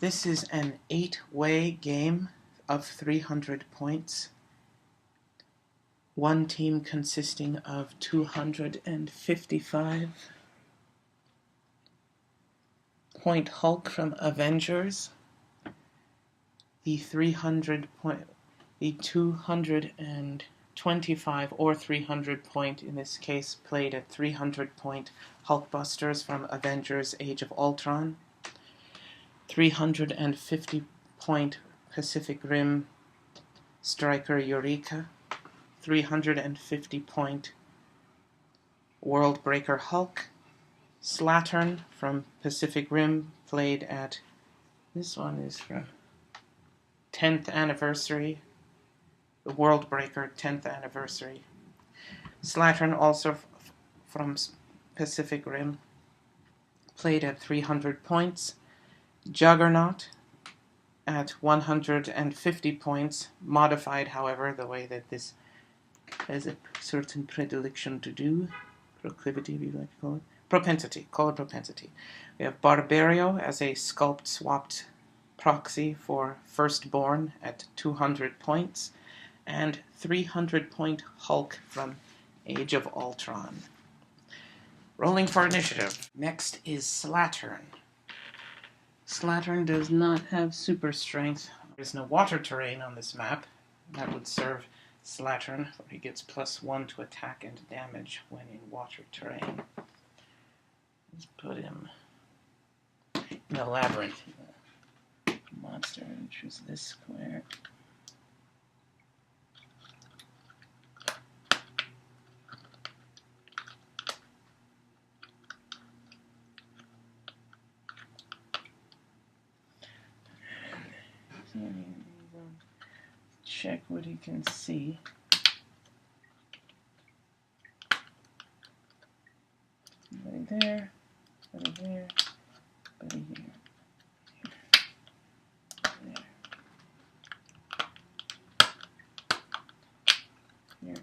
This is an 8-way game of 300 points. One team consisting of 255 point Hulk from Avengers, the 225 or 300 point, in this case played at 300 point Hulkbusters from Avengers Age of Ultron, 350 point Pacific Rim Striker Eureka, 350 point World Breaker Hulk, Slattern from Pacific Rim, played at, this one is from 10th anniversary, the World Breaker 10th anniversary. Slattern also from Pacific Rim, played at 300 points. Juggernaut at 150 points, modified, however, the way that this has a certain predilection to do. Proclivity, we like to call it. Propensity. Call it propensity. We have Barbario as a sculpt-swapped proxy for Firstborn at 200 points, and 300 point Hulk from Age of Ultron. Rolling for initiative. Next is Slattern. Slattern does not have super strength. There's no water terrain on this map. That would serve Slattern, where he gets +1 to attack and damage when in water terrain. Let's put him in the labyrinth. Monster, and choose this square. Check what he can see. Buddy there, buddy there, buddy here. Here.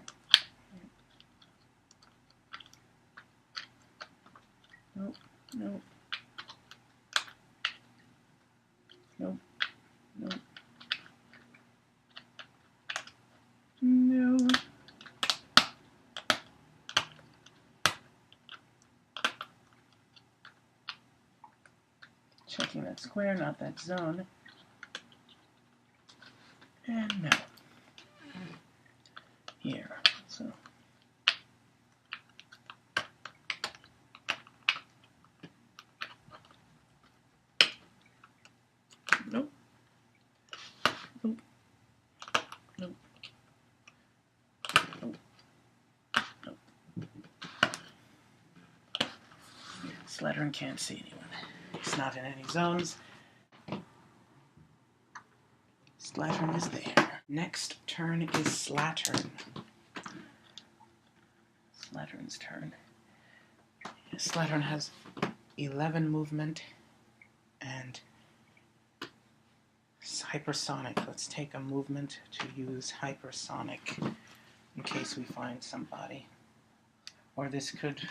Nope, nope. Nope, nope. No. Checking that square, not that zone. And no. Here. So. Nope. Nope. Nope. Nope. Nope. Slattern can't see anyone. It's not in any zones. Slattern is there. Next turn is Slattern. Slattern's turn. Slattern has 11 movement and hypersonic. Let's take a movement to use hypersonic in case we find somebody. Or this could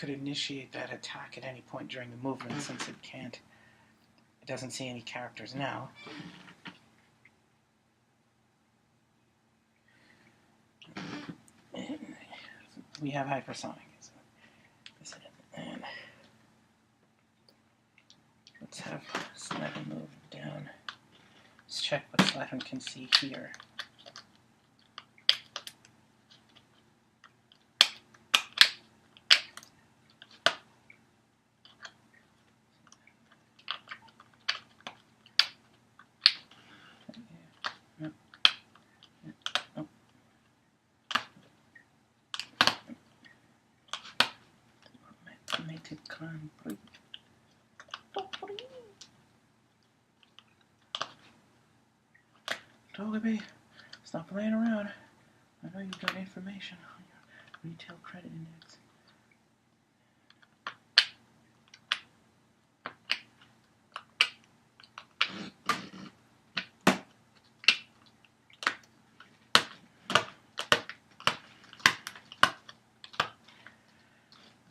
initiate that attack at any point during the movement, since it can't. It doesn't see any characters now. We have hypersonic. And let's have Slattern move down. Let's check what Slattern can see here. Togepi, stop playing around. I know you've got information on your retail credit index.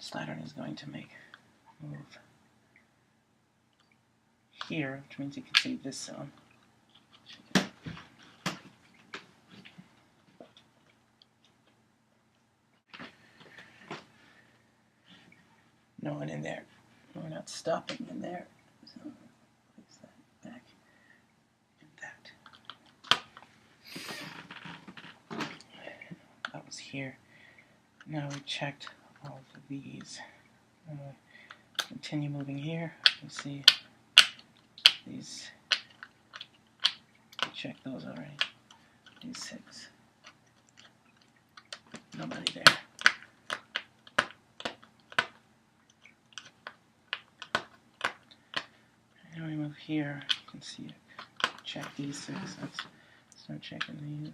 Slattern is going to make a move here, which means you can see this zone. No one in there. We're not stopping in there. So place that back in that. That was here. Now we checked all of these. Continue moving here. You see these. Check those already. These 6. Nobody there. And we move here. You can see it. Check these 6. Let's start checking these.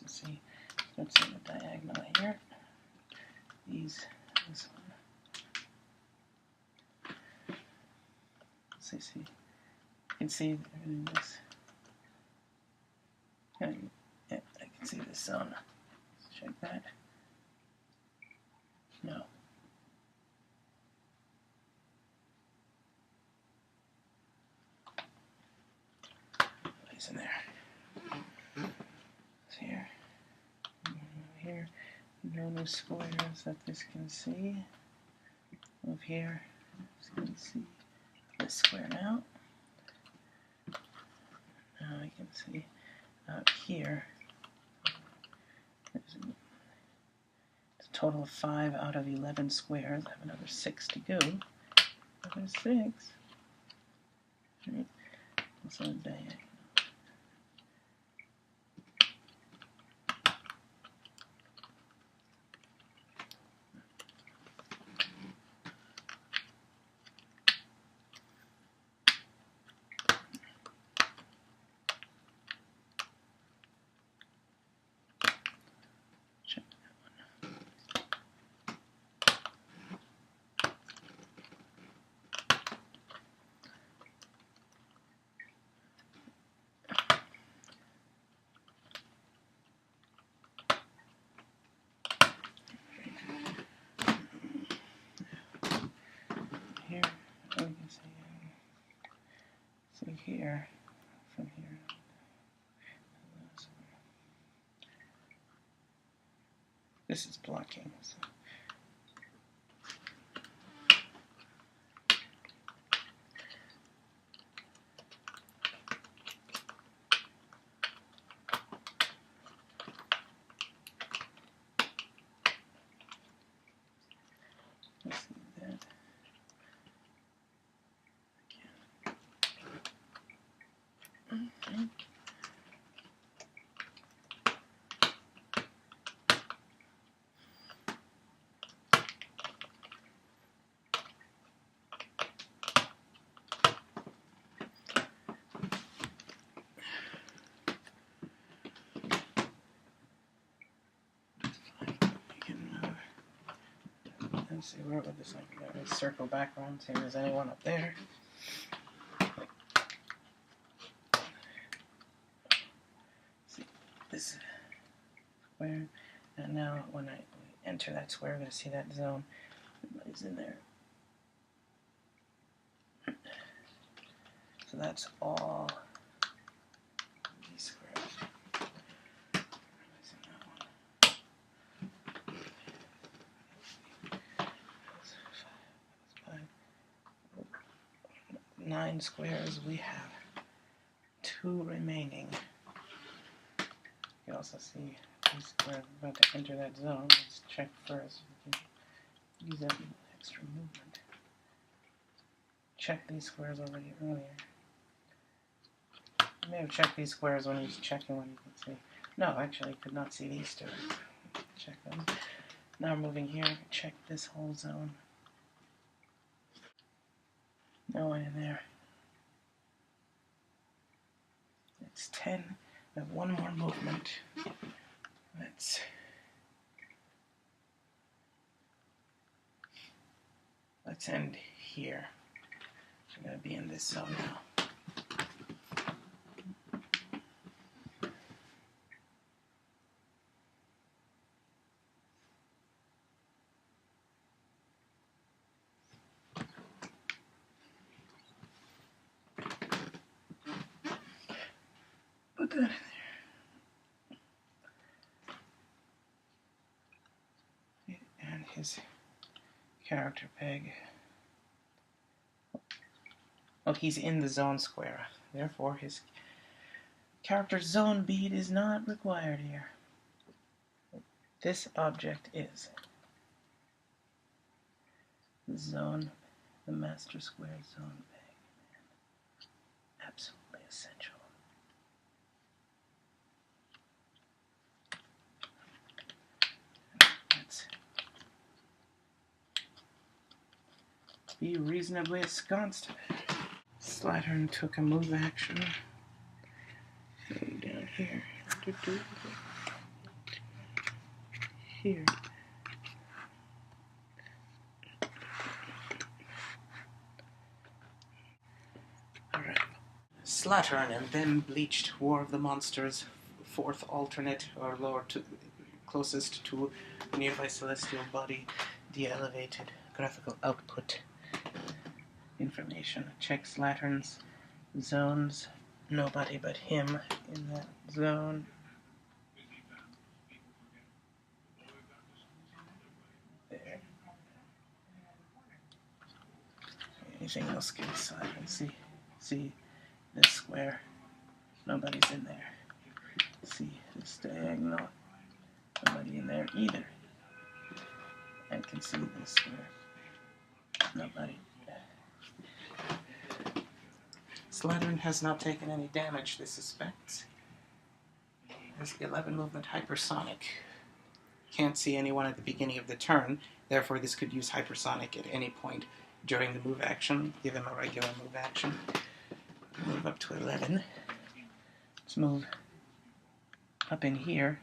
Let's see. Let's see the diagonal here. This one. See. You can see this. Yeah, I can see this zone. Let's check that. No. Place in there. Here, no new squares that this can see. Move here, this can see this square now. Now I can see out here. There's a total of 5 out of 11 squares. I have another 6 to go. Another 6. Right. Also a diagonal. Here, we can see here, from here. This is blocking. So. Let's see that. Okay. Let's see, where would this like go? Let's circle back around, see if there's anyone up there. See this square, and now when I enter that square, I'm going to see that zone. Everybody's in there. So that's all these squares. Missing that one. 9 squares. We have 2 remaining. You can also see these squares about to enter that zone. Let's check first. We can use that extra movement. Check these squares already earlier. I may have checked these squares when he's checking when you can see. No, actually, I could not see these 2. Check them. Now we're moving here. Check this whole zone. No one in there. It's 10. We have one more movement. Let's end here. We're going to be in this zone now. Put that in there. And his character peg. Well, he's in the zone square. Therefore, his character zone bead is not required here. This object is the zone, the master square zone peg. Absolutely essential. Let's be reasonably ensconced. Slattern took a move action. Down here. Here. Alright. Slattern and then Bleached, War of the Monsters, fourth alternate, or lower to closest to a nearby celestial body, de-elevated graphical output information. Check Slattern's zones. Nobody but him in that zone. There. Anything else can decide. See this square. Nobody's in there. See this diagonal. Nobody in there either. I can see this square. Nobody. Slattern has not taken any damage, this suspects. Has 11 movement hypersonic. Can't see anyone at the beginning of the turn, therefore this could use hypersonic at any point during the move action. Give him a regular move action. Move up to 11. Let's move up in here.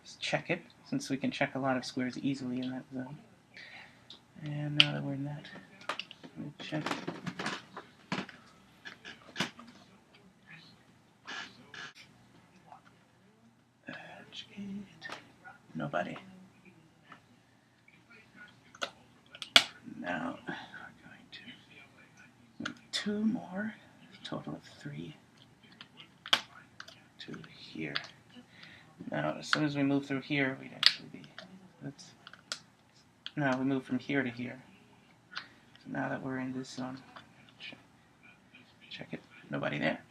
Just check it, since we can check a lot of squares easily in that zone. And now that we're in that, we'll check. Nobody. Now we're going to move 2 more, total of 3 to here. Now, as soon as we move through here, we'd actually be. Now we move from here to here. So now that we're in this zone, check it. Nobody there.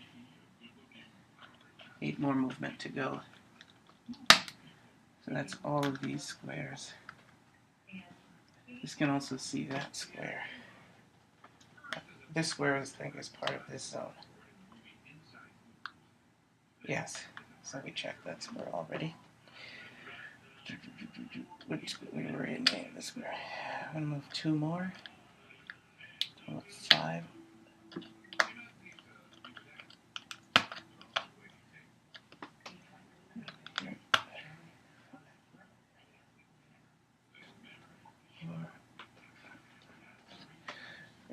8 more movement to go. So that's all of these squares. This can also see that square. This square, I think, is part of this zone. Yes, so we checked that square already. Which we were in this square. I'm going to move 2 more. Total 5.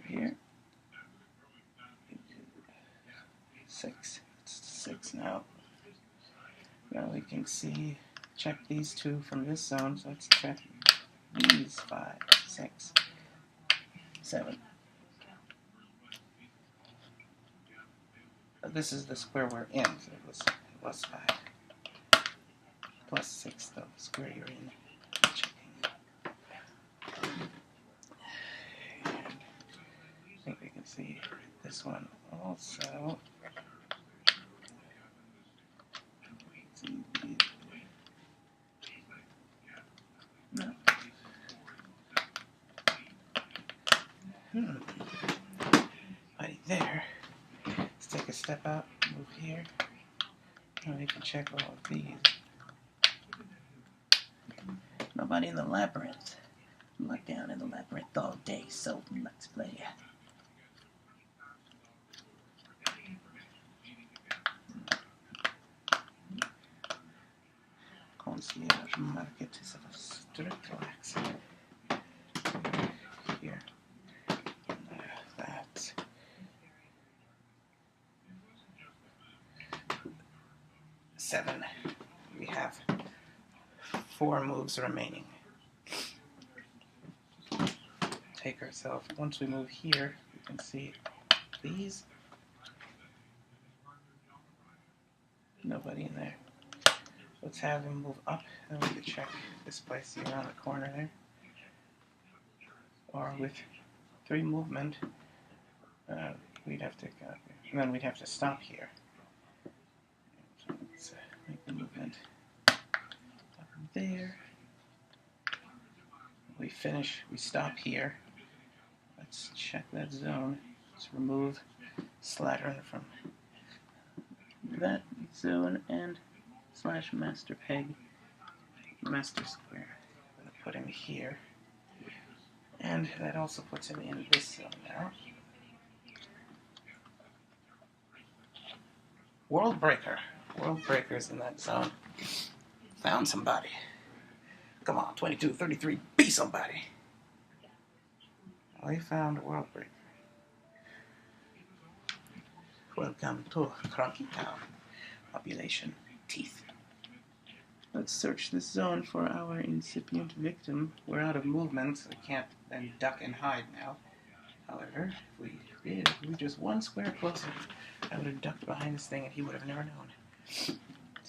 Here. 6. It's 6 now. Now we can see, check these 2 from this zone, so let's check these 5, 6, 7. This is the square we're in, so it was plus 5. Plus 6, though, the square you're in. I think we can see this one also. No. Right there. Let's take a step out, move here. Now we can check all of these. Nobody in the labyrinth. I'm locked down in the labyrinth all day, so let's play. Concierge market is of a strict wax. Here. That. Seven. We have 4 moves remaining. Take ourselves. Once we move here, you can see these. Nobody in there. Let's have him move up, and we can check this place here around the corner there. Or with 3 movement, we'd have to go, and then we'd have to stop here. So let's make the movement up there. We finish, we stop here. Let's check that zone. Let's remove slattern from that zone and slash master peg, master square. I'm going to put him here. And that also puts him in this zone now. World Breaker. World Breaker's in that zone. Found somebody. Come on, 22, 33, be somebody. We found World Breaker. Welcome to Cronky Town. Population, teeth. Let's search this zone for our incipient victim. We're out of movement, so we can't then duck and hide now. However, if we did, if we were just 1 square closer, I would have ducked behind this thing and he would have never known. So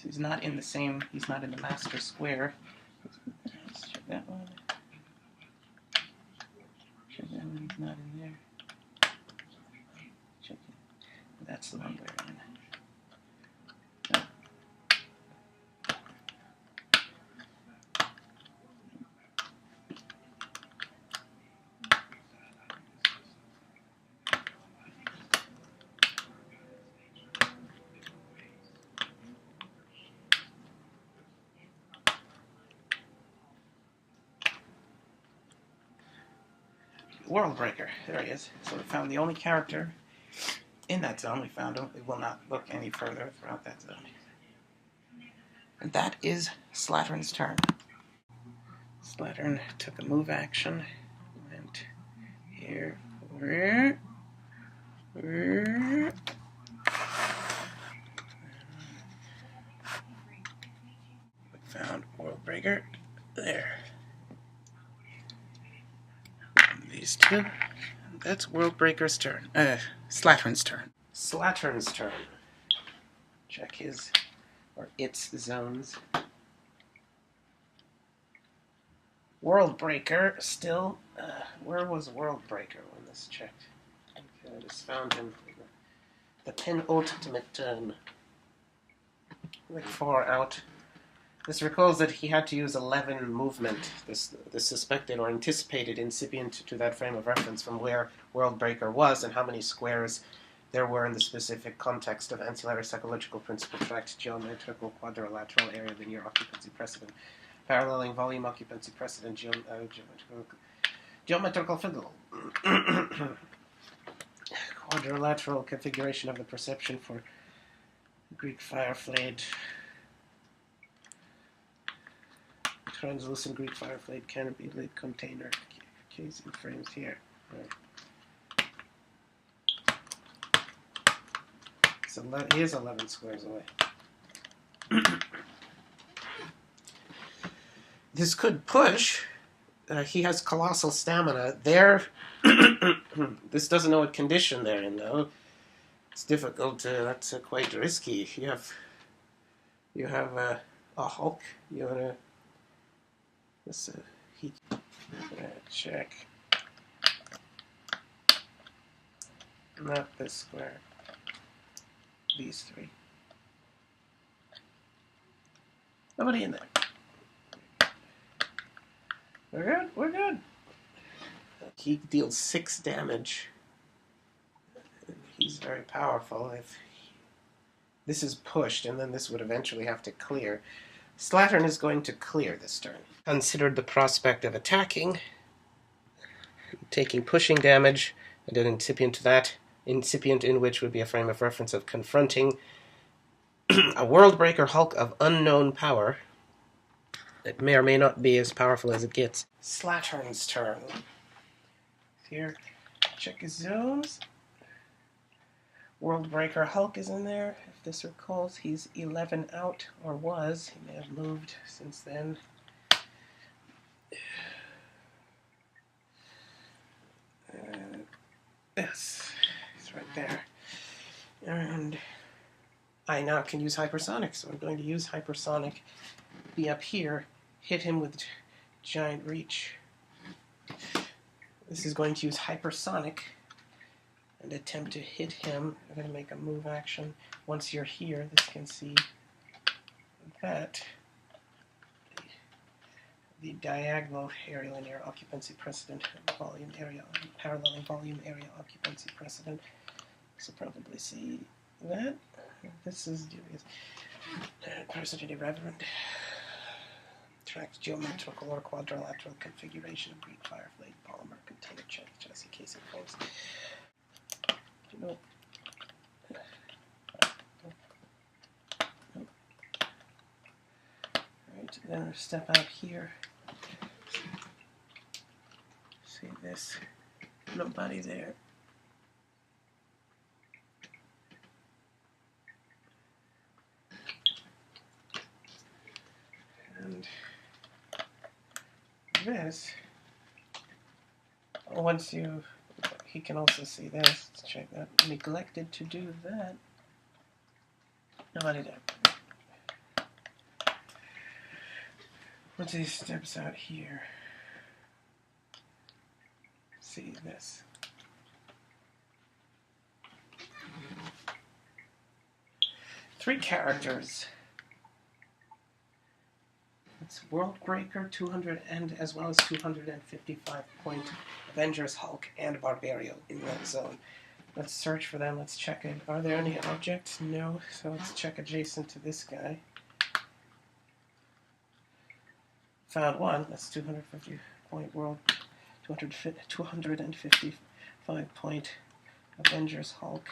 he's not in the same, he's not in the master square. Let's check that one. Check that one, he's not in there. Check it. That's the one we're in. World Breaker. There he is. So we found the only character in that zone. We found him. We will not look any further throughout that zone. And that is Slattern's turn. Slattern took a move action. Went here. We found World Breaker. There. These 2. That's World Breaker's turn. Slattern's turn. Slattern's turn. Check his or its zones. World Breaker still. Where was World Breaker when this checked? Okay, I just found him. The penultimate turn. Like 4 out. This recalls that he had to use 11 movement, this suspected or anticipated incipient to that frame of reference from where World Breaker was and how many squares there were in the specific context of ancillary psychological principle tract, geometrical quadrilateral area, linear occupancy precedent, paralleling volume occupancy precedent, geometrical fiddle, quadrilateral configuration of the perception for Greek fireflade, translucent Greek fireflade canopy lid container casing frames here. So he is 11 squares away. This could push. He has colossal stamina. There, this doesn't know what condition they're in, though. It's difficult. That's quite risky. You have a Hulk. You wanna. This heat. Check. Not this square. These 3. Nobody in there. We're good. We're good. He deals 6 damage. He's very powerful. If this is pushed, and then this would eventually have to clear. Slattern is going to clear this turn. Considered the prospect of attacking, taking pushing damage, and an incipient to that, incipient in which would be a frame of reference of confronting a Worldbreaker Hulk of unknown power. It may or may not be as powerful as it gets. Slattern's turn. Here, check his zones. Worldbreaker Hulk is in there. If this recalls, he's 11 out, or was. He may have moved since then. Yes, he's right there. And I now can use hypersonic, so I'm going to use hypersonic, be up here, hit him with giant reach. This is going to use hypersonic and attempt to hit him. I'm going to make a move action. Once you're here, this can see that. The diagonal area linear occupancy precedent, volume area, paralleling volume area occupancy precedent. So probably see that. This is precedent irreverent. Tracks geometrical or quadrilateral configuration of Greek firefly polymer container chassis casing frames. Nope. Right, then I step out here. See this? Nobody there. And this, once you, he can also see this. Let's check that. Neglected to do that. Nobody there. Once he steps out here, see this. Three characters. It's Worldbreaker, 200, and as well as 255 point Avengers Hulk and Barbario in that zone. Let's search for them. Let's check it. Are there any objects? No. So let's check adjacent to this guy. Found one. That's 250 point World, 255 point Avengers Hulk.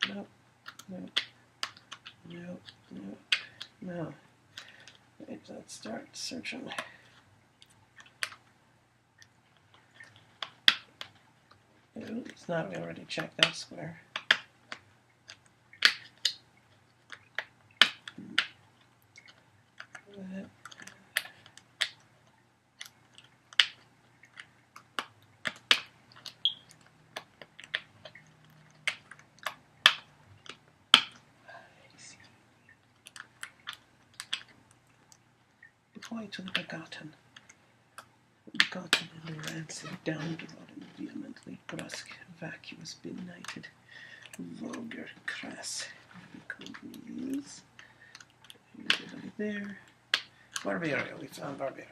Nope. Nope. Nope. Nope. No. Wait, let's start searching. No, it's not. We already checked that square. That. Deploy to the begotten and the rancid, downtrodden, vehemently brusque, vacuous, benighted, vulgar, crass. Is anybody there? Barbario, we found Barbario.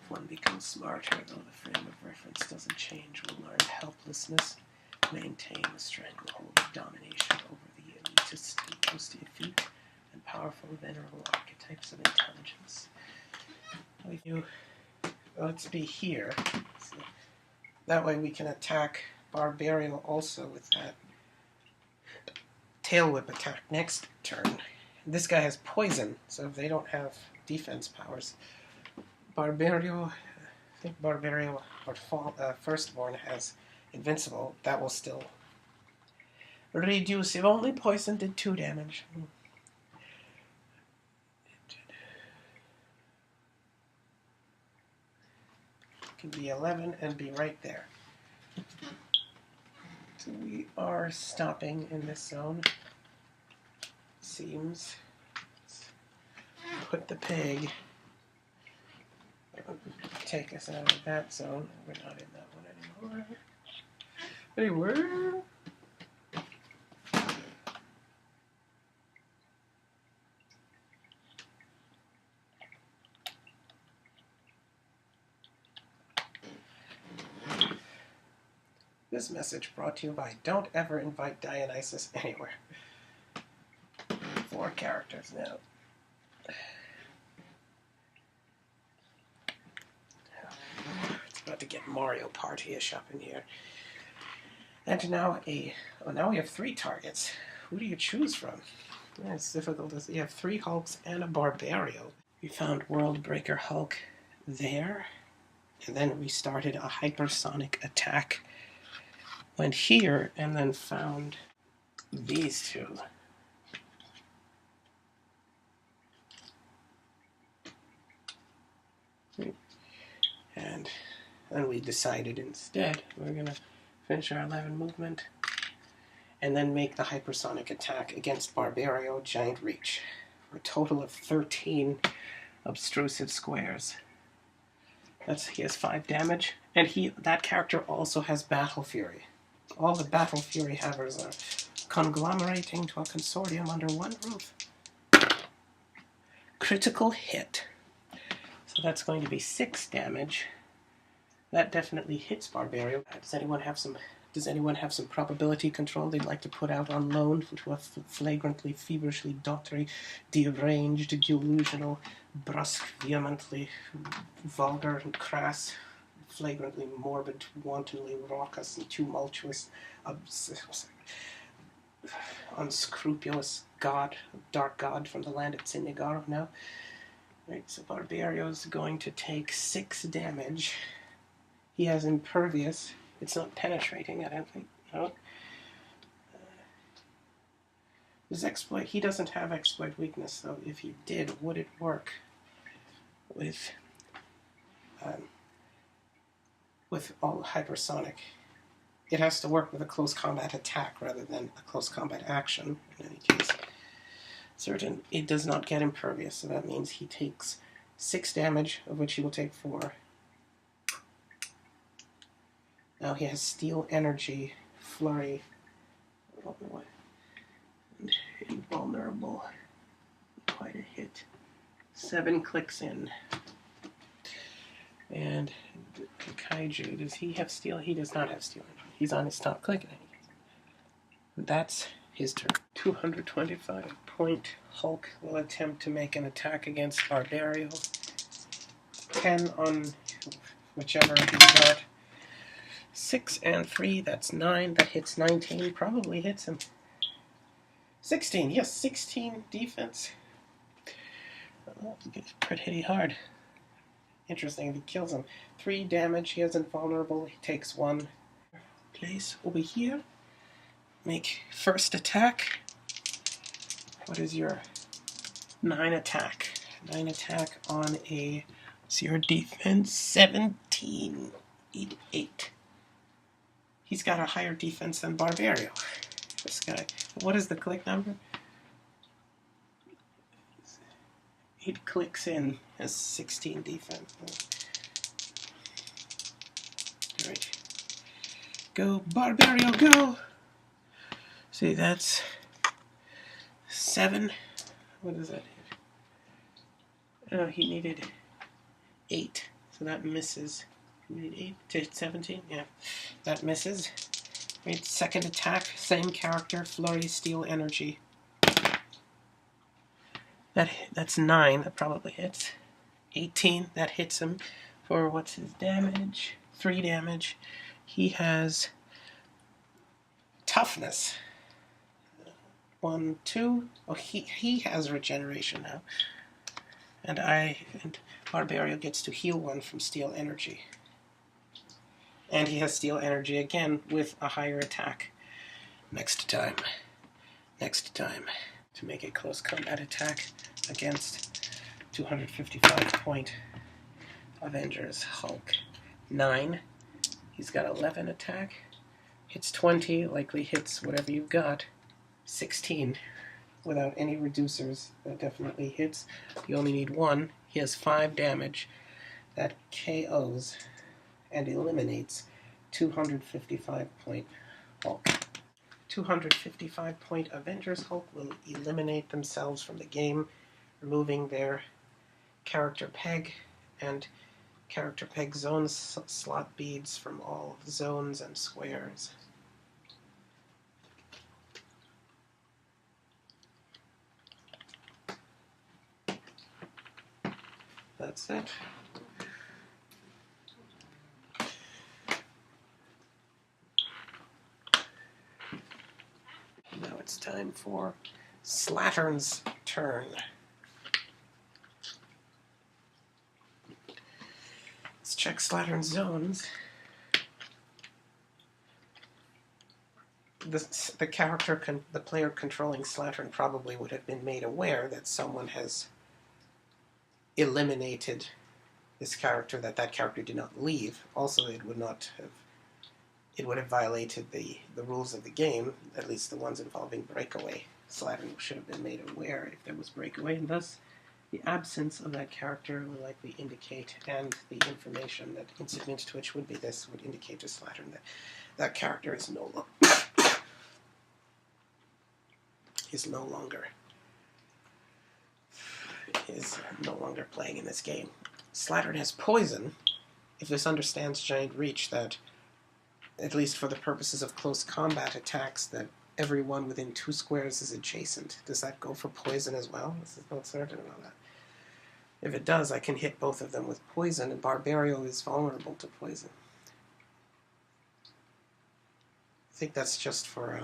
One becomes smarter, though the frame of reference doesn't change. We'll learn helplessness, maintain a stranglehold of domination over the elitist and most effete and powerful venerable archetypes of intelligence. Let's be here. So that way we can attack Barbario also with that tail whip attack next turn. This guy has poison, so if they don't have defense powers, Barbario, I think Barbario or Firstborn has Invincible. That will still reduce. If only poison did 2 damage. It can be 11 and be right there. So we are stopping in this zone. Seems. Let's put the pig. Take us out of that zone. We're not in that one anymore. Anywhere. This message brought to you by Don't Ever Invite Dionysus Anywhere. 4 characters now. It's about to get Mario Party-ish up in here. And now now we have 3 targets. Who do you choose from? Yeah, it's difficult to see. You have 3 Hulks and a Barbario. We found World Breaker Hulk there. And then we started a hypersonic attack. Went here and then found these 2. And then we decided instead we're going to finish our 11 movement and then make the hypersonic attack against Barbario Giant Reach for a total of 13 obtrusive squares. He has 5 damage, and that character also has Battle Fury. All the Battle Fury havers are conglomerating to a consortium under one roof. Critical hit. So that's going to be 6 damage. That definitely hits Barbario. Does anyone have some probability control they'd like to put out on loan to a flagrantly, feverishly daughtery, deranged, delusional, brusque, vehemently, vulgar and crass, flagrantly morbid, wantonly raucous and tumultuous, unscrupulous god, dark god from the land of Tsinigaro now? Right, so Barbario's going to take 6 damage. He has impervious. It's not penetrating, I don't think. No. His exploit, he doesn't have exploit weakness, so if he did, would it work with all hypersonic? It has to work with a close combat attack rather than a close combat action, in any case. It does not get impervious, so that means he takes 6 damage, of which he will take 4. Now he has Steel Energy, Flurry, and Invulnerable. Quite a hit. 7 clicks in. And Kaiju, does he have Steel? He does not have Steel Energy. He's on his top click in any case. That's his turn. 225-point Hulk will attempt to make an attack against Barbario. 10 on whichever he got. 6 and 3, that's 9. That hits 19. Probably hits him. 16, yes, 16 defense. Oh, it's pretty hard. Interesting, if he kills him. 3 damage, he is invulnerable, he takes 1. Place over here. Make first attack. What is your 9 attack? 9 attack on what's your defense? 17. 8. He's got a higher defense than Barbario. This guy. What is the click number? It clicks in as 16 defense. Right. Go, Barbario, go! See, that's 7. What does that hit? Oh, he needed 8. So that misses. He needed 8 to hit 17? Yeah. That misses. Right, second attack, same character, Flurry, Steel Energy. That's 9, that probably hits. 18, that hits him for what's his damage? 3 damage. He has toughness. 1, 2. Oh, he has regeneration now. And Barbario gets to heal 1 from Steel Energy. And he has Steel Energy again with a higher attack. Next time. To make a close combat attack against 255-point Avengers Hulk. 9. He's got 11 attack. Hits 20, likely hits whatever you've got. 16. Without any reducers, that definitely hits. You only need 1. He has 5 damage. That KOs and eliminates 255-point Hulk. 255-point Avengers Hulk will eliminate themselves from the game, removing their character peg and Character peg zone slot beads from all zones and squares. That's it. Now it's time for Slattern's turn. Let's check Slattern's zones. The player controlling Slattern probably would have been made aware that someone has eliminated this character, that character did not leave. Also, it would have violated the rules of the game, at least the ones involving breakaway. Slattern should have been made aware if there was breakaway, and thus the absence of that character will likely indicate, and the information that incident to which would be this would indicate to Slattern that that character is no longer playing in this game. Slattern has poison. If this understands Giant Reach, that at least for the purposes of close combat attacks, that everyone within 2 squares is adjacent. Does that go for poison as well? This is not certain about that. If it does, I can hit both of them with poison, and Barbario is vulnerable to poison. I think that's just for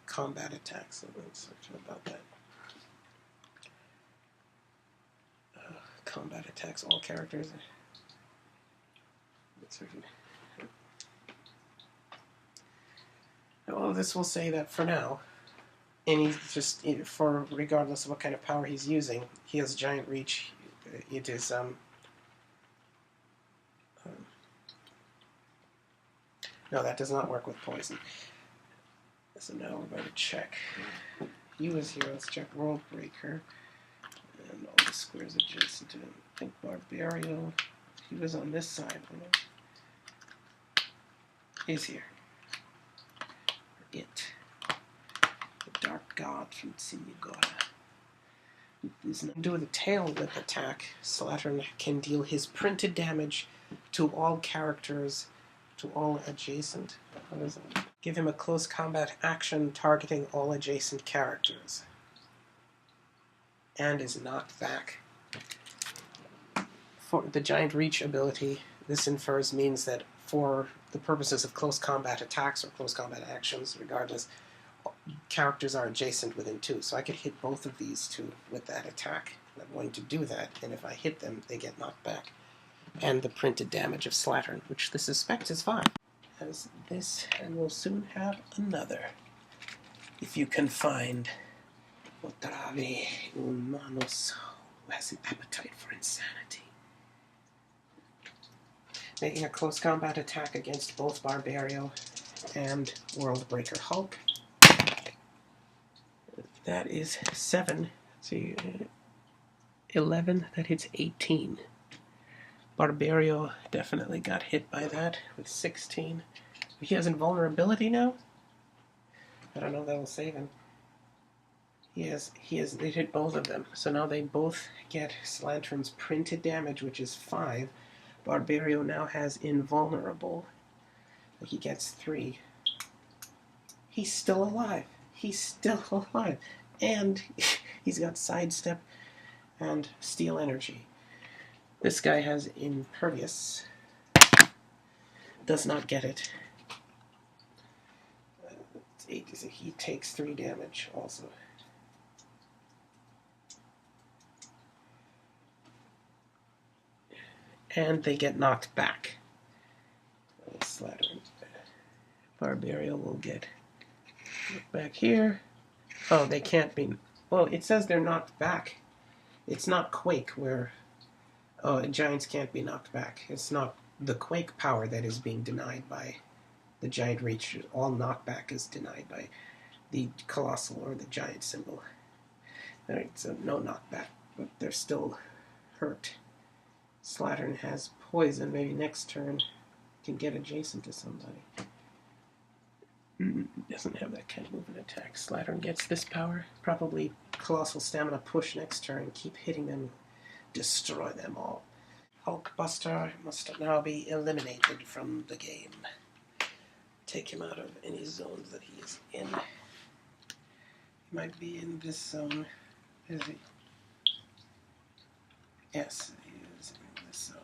combat attacks. So I'm certain about that. Combat attacks, all characters. Well, this will say that for now, regardless of what kind of power he's using, he has Giant Reach. It is no, that does not work with poison. So now we're going to check. He was here. Let's check World Breaker and all the squares adjacent to him. I think Barbario. He was on this side. He's here. It. The Dark God from Tsinigora. Do the tail whip attack. Slattern can deal his printed damage to all characters, to all adjacent. What is it? Give him a close combat action targeting all adjacent characters. And is knocked back. For the Giant Reach ability, this infers means that for the purposes of close combat attacks or close combat actions, regardless, characters are adjacent within 2. So I could hit both of these 2 with that attack. I'm going to do that, and if I hit them, they get knocked back. And the printed damage of Slattern, which the suspect is 5. As this, and we'll soon have another. If you can find Otrave un Manos who has an appetite for insanity. Making a close combat attack against both Barbario and World Breaker Hulk. That is 7. Let's see, 11. That hits 18. Barbario definitely got hit by that with 16. He has invulnerability now? I don't know if that'll save him. They hit both of them. So now they both get Slattern's printed damage, which is 5. Barbario now has invulnerable. He gets 3. He's still alive. He's still alive. And he's got sidestep and steel energy. This guy has impervious. Does not get it. He takes 3 damage also. And they get knocked back. Slattern. Barbario will get back here. Oh, they can't be. Well, it says they're knocked back. It's not Quake where. Oh, giants can't be knocked back. It's not the Quake power that is being denied by the Giant Reach. All knockback is denied by the Colossal or the Giant symbol. Alright, so no knockback, but they're still hurt. Slattern has poison. Maybe next turn can get adjacent to somebody. Doesn't have that kind of movement attack. Slattern gets this power. Probably Colossal Stamina push next turn. Keep hitting them. Destroy them all. Hulkbuster must now be eliminated from the game. Take him out of any zones that he is in. He might be in this zone. Is he? Yes, he is in this zone.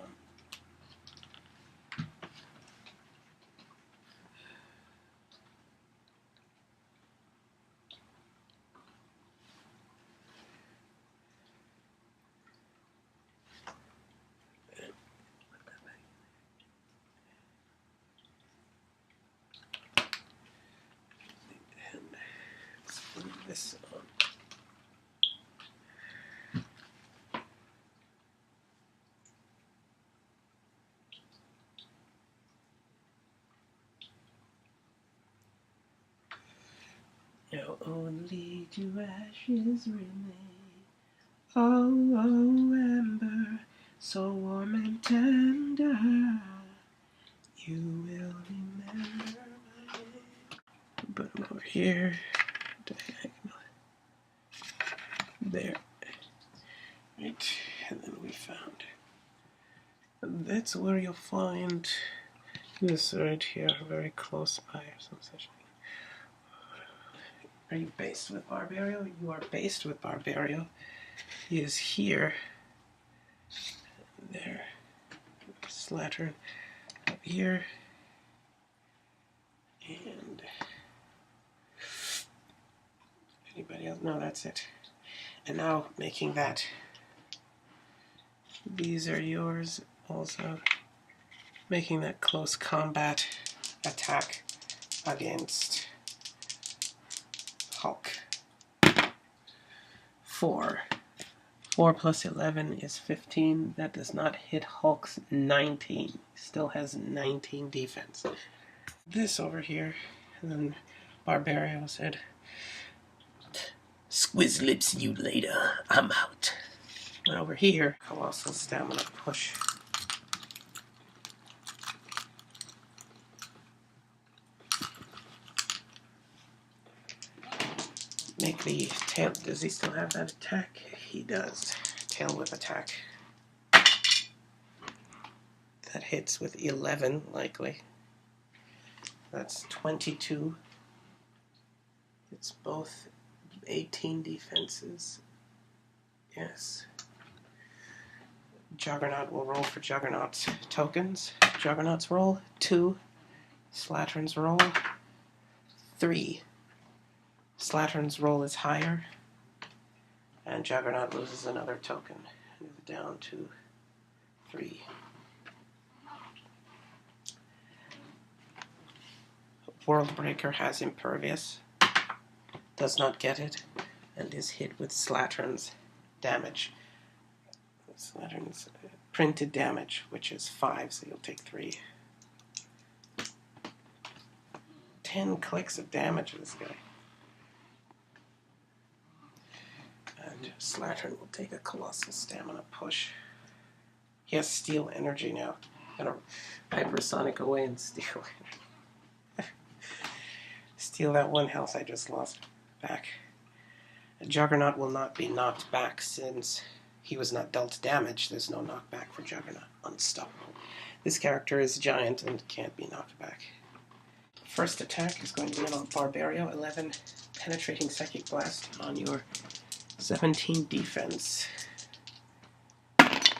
This on. Now only to ashes remain. Oh, oh, ember, so warm and tender, you will remember my name. Put him over here. Diagonal. There. Right, and then we found. That's where you'll find this right here, very close by, or some such thing. Are you based with Barbario? You are based with Barbario. He is here. There. Slattern up here. And anybody else? No, that's it. And now making that. These are yours also. Making that close combat attack against Hulk. 4. 4 plus 11 is 15. That does not hit Hulk's 19. He still has 19 defense. This over here, and then Barbario said, "Squiz lips you later. I'm out." And over here, Colossal Stamina Push. Make the tail. Does he still have that attack? He does. Tail whip attack. That hits with 11, likely. That's 22. It's both 18 defenses. Yes. Juggernaut will roll for Juggernaut's tokens. Juggernaut's roll 2. Slattern's roll 3. Slattern's roll is higher, and Juggernaut loses another token. Move it down to 3. Worldbreaker has Impervious, does not get it, and is hit with Slattern's damage. Slattern's printed damage, which is 5, so you'll take 3. 10 clicks of damage to this guy. And Slattern will take a Colossal Stamina Push. He has Steel Energy now. Gonna Hypersonic away and steal it. Steal that 1 health I just lost back. A Juggernaut will not be knocked back since he was not dealt damage. There's no knockback for Juggernaut. Unstoppable. This character is giant and can't be knocked back. First attack is going to be on Barbario. 11 penetrating Psychic Blast on your 17 defense.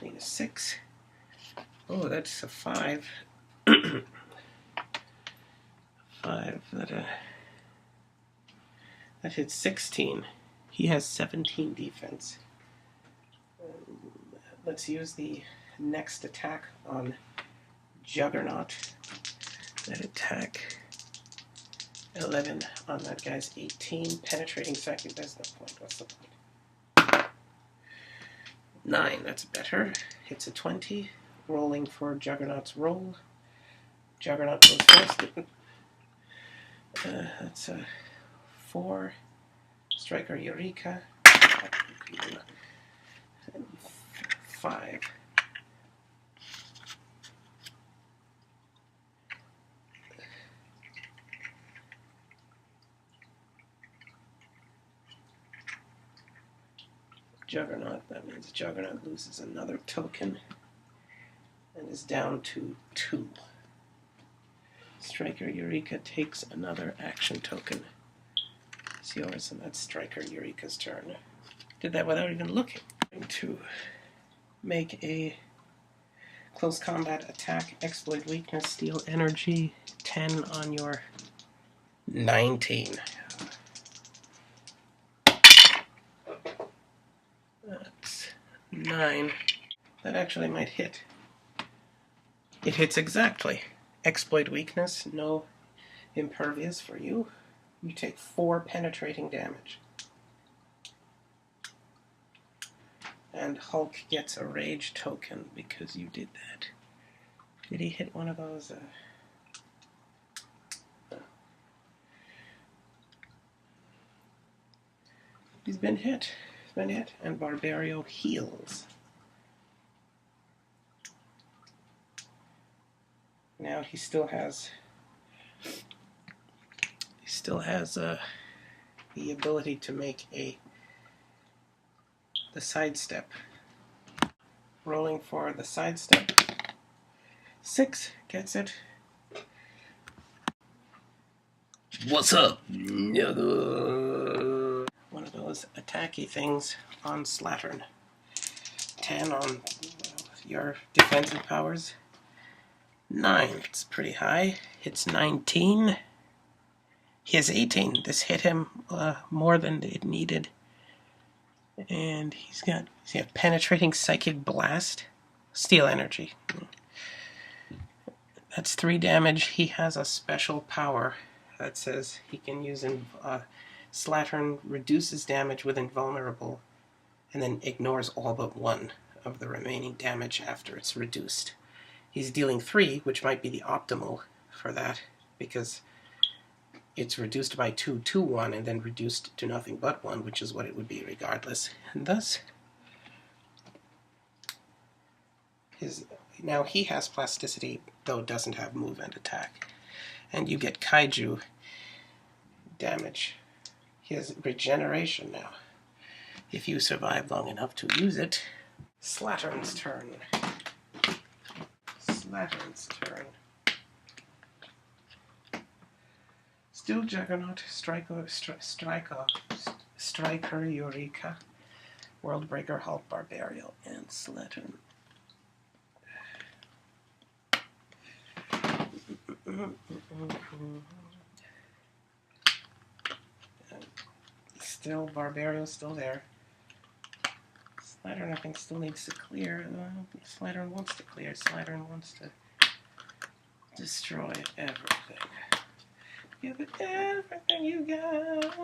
Need a 6. Oh, that's a 5. 5. That hits 16. He has 17 defense. Let's use the next attack on Juggernaut. That attack. 11 on that guy's 18. Penetrating Psychic, there's no point. What's the point? 9, that's better. Hits a 20. Rolling for Juggernaut's roll. Juggernaut goes first. That's a 4. Striker Eureka. 5. Juggernaut, that means Juggernaut loses another token. and is down to 2. Striker Eureka takes another action token. It's yours, and that's Striker Eureka's turn. Did that without even looking. I'm going to make a close combat attack, exploit weakness, steal energy, 10 on your 19. That's 9. That actually might hit. It hits exactly. Exploit weakness, no impervious for you. You take 4 penetrating damage. And Hulk gets a rage token because you did that. Did he hit one of those? He's been hit. He's been hit. And Barbario heals. Now he still has the ability to make the sidestep. Rolling for the sidestep. 6 gets it. What's up? One of those attacky things on Slattern. 10 on your defensive powers. 9, it's pretty high. Hits 19. He has 18. This hit him more than it needed. And he's got penetrating psychic blast. Steal energy. That's 3 damage. He has a special power that says he can use Slattern reduces damage with invulnerable and then ignores all but 1 of the remaining damage after it's reduced. He's dealing 3, which might be the optimal for that, because it's reduced by 2 to 1 and then reduced to nothing but 1, which is what it would be regardless. And thus, now he has plasticity, though doesn't have move and attack. And you get kaiju damage. He has regeneration now, if you survive long enough to use it. Slattern's turn. Slattern's turn. Still Juggernaut, Striker Eureka, Worldbreaker, Hulk, Barbario, and Slattern. Still, Barbario's still there. Slattern, I think, still needs to clear. Slattern wants to clear. Slattern wants to destroy everything. Give it everything you got.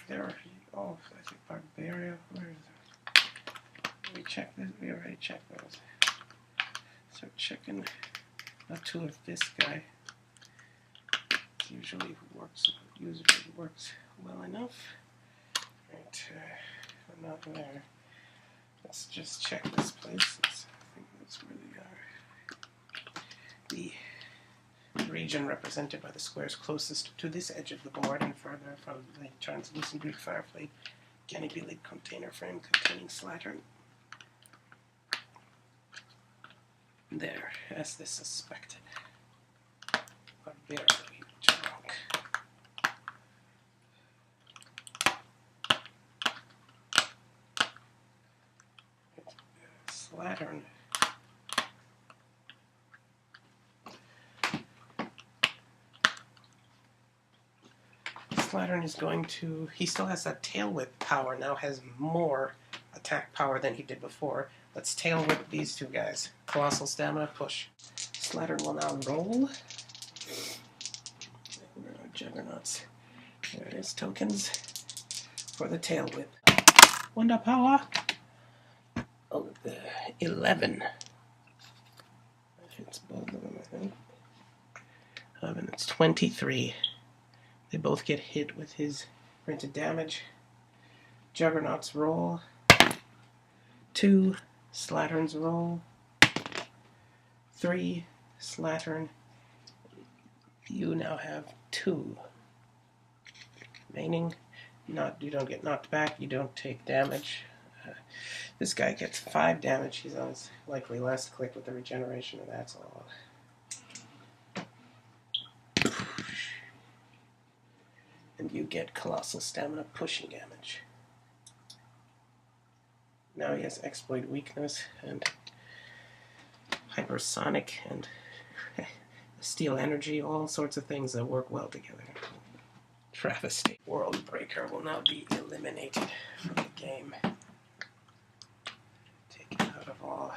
There. Oh, I think Barbario. Where is it? We checked this. We already checked those. So checking not two of this guy. Usually works well enough. Right, but not there. Let's just check this place. I think that's where they are. The region represented by the squares closest to this edge of the board and further from the translucent Greek firefly canopy lid container frame containing Slattern. There, as they suspected. Barbario, you drunk. Slattern. Slattern is going to... He still has that tail whip power, now has more attack power than he did before. Let's tail whip these two guys. Colossal stamina, push. Slattern will now roll. Where are Juggernauts? There it is, tokens for the tail whip. Wonder power. Oh, 11. That hits both of them, I think. 11, it's 23. They both get hit with his printed damage. Juggernauts roll. 2. Slattern's roll. 3. Slattern, you now have 2 remaining. You don't get knocked back. You don't take damage. This guy gets 5 damage. He's on his likely last click with the regeneration, and that's all. And you get colossal stamina pushing damage. Now he has exploit weakness and hypersonic and steel energy, all sorts of things that work well together. Travesty. World Breaker will now be eliminated from the game. Taken out of all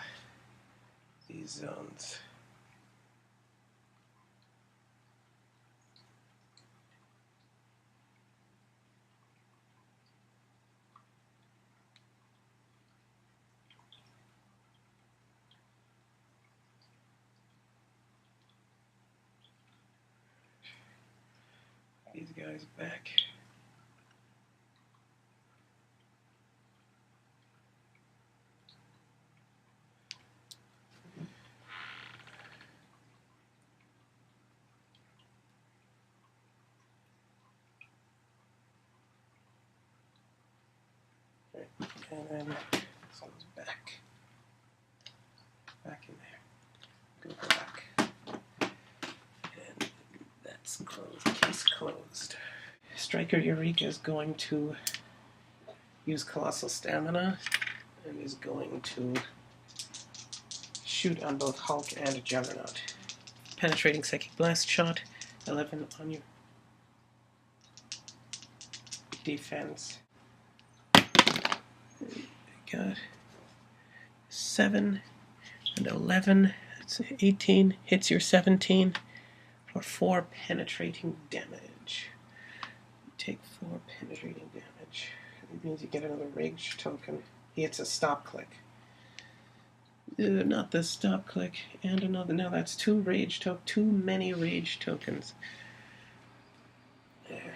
these zones. These guys back. And then this one's back. Back in there. Go back. And that's closed. Case closed. Striker Eureka is going to use Colossal Stamina and is going to shoot on both Hulk and Juggernaut. Penetrating Psychic Blast Shot, 11 on your defense. Got 7 and 11. That's 18. Hits your 17 for 4 penetrating damage. You take 4 penetrating damage. It means you get another rage token. He hits a stop click. Not the stop click, and another. Now that's 2 rage tokens. Too many rage tokens. There.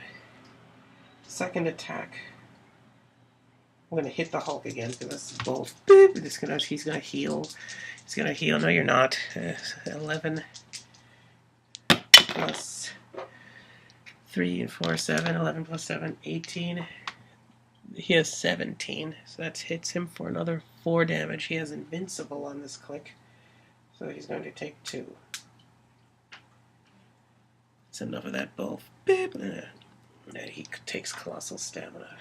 Second attack. I'm gonna hit the Hulk again because this is both. He's gonna heal. He's gonna heal. No, you're not. 11 plus 3 and 4, 7. 11 plus 7, 18. He has 17, so that hits him for another 4 damage. He has invincible on this click, so he's going to take 2. That's enough of that both. And he takes Colossal Stamina.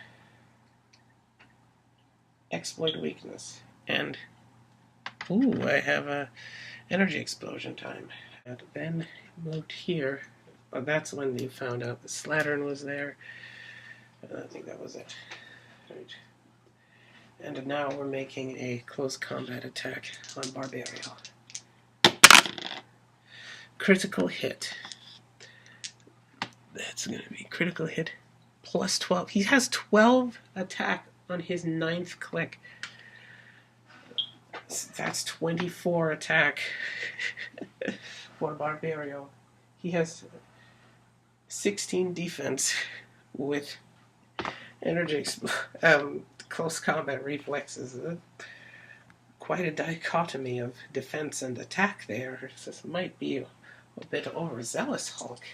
Exploit weakness. And, ooh, I have a energy explosion time. And then moved here. Well, that's when they found out the slattern was there. I think that was it. Right. And now we're making a close combat attack on Barbario. Critical hit. That's going to be critical hit plus 12. He has 12 attack on his 9th click. That's 24 attack for Barbario. He has 16 defense with energy, close combat reflexes. Quite a dichotomy of defense and attack there. This might be a bit overzealous, Hulk.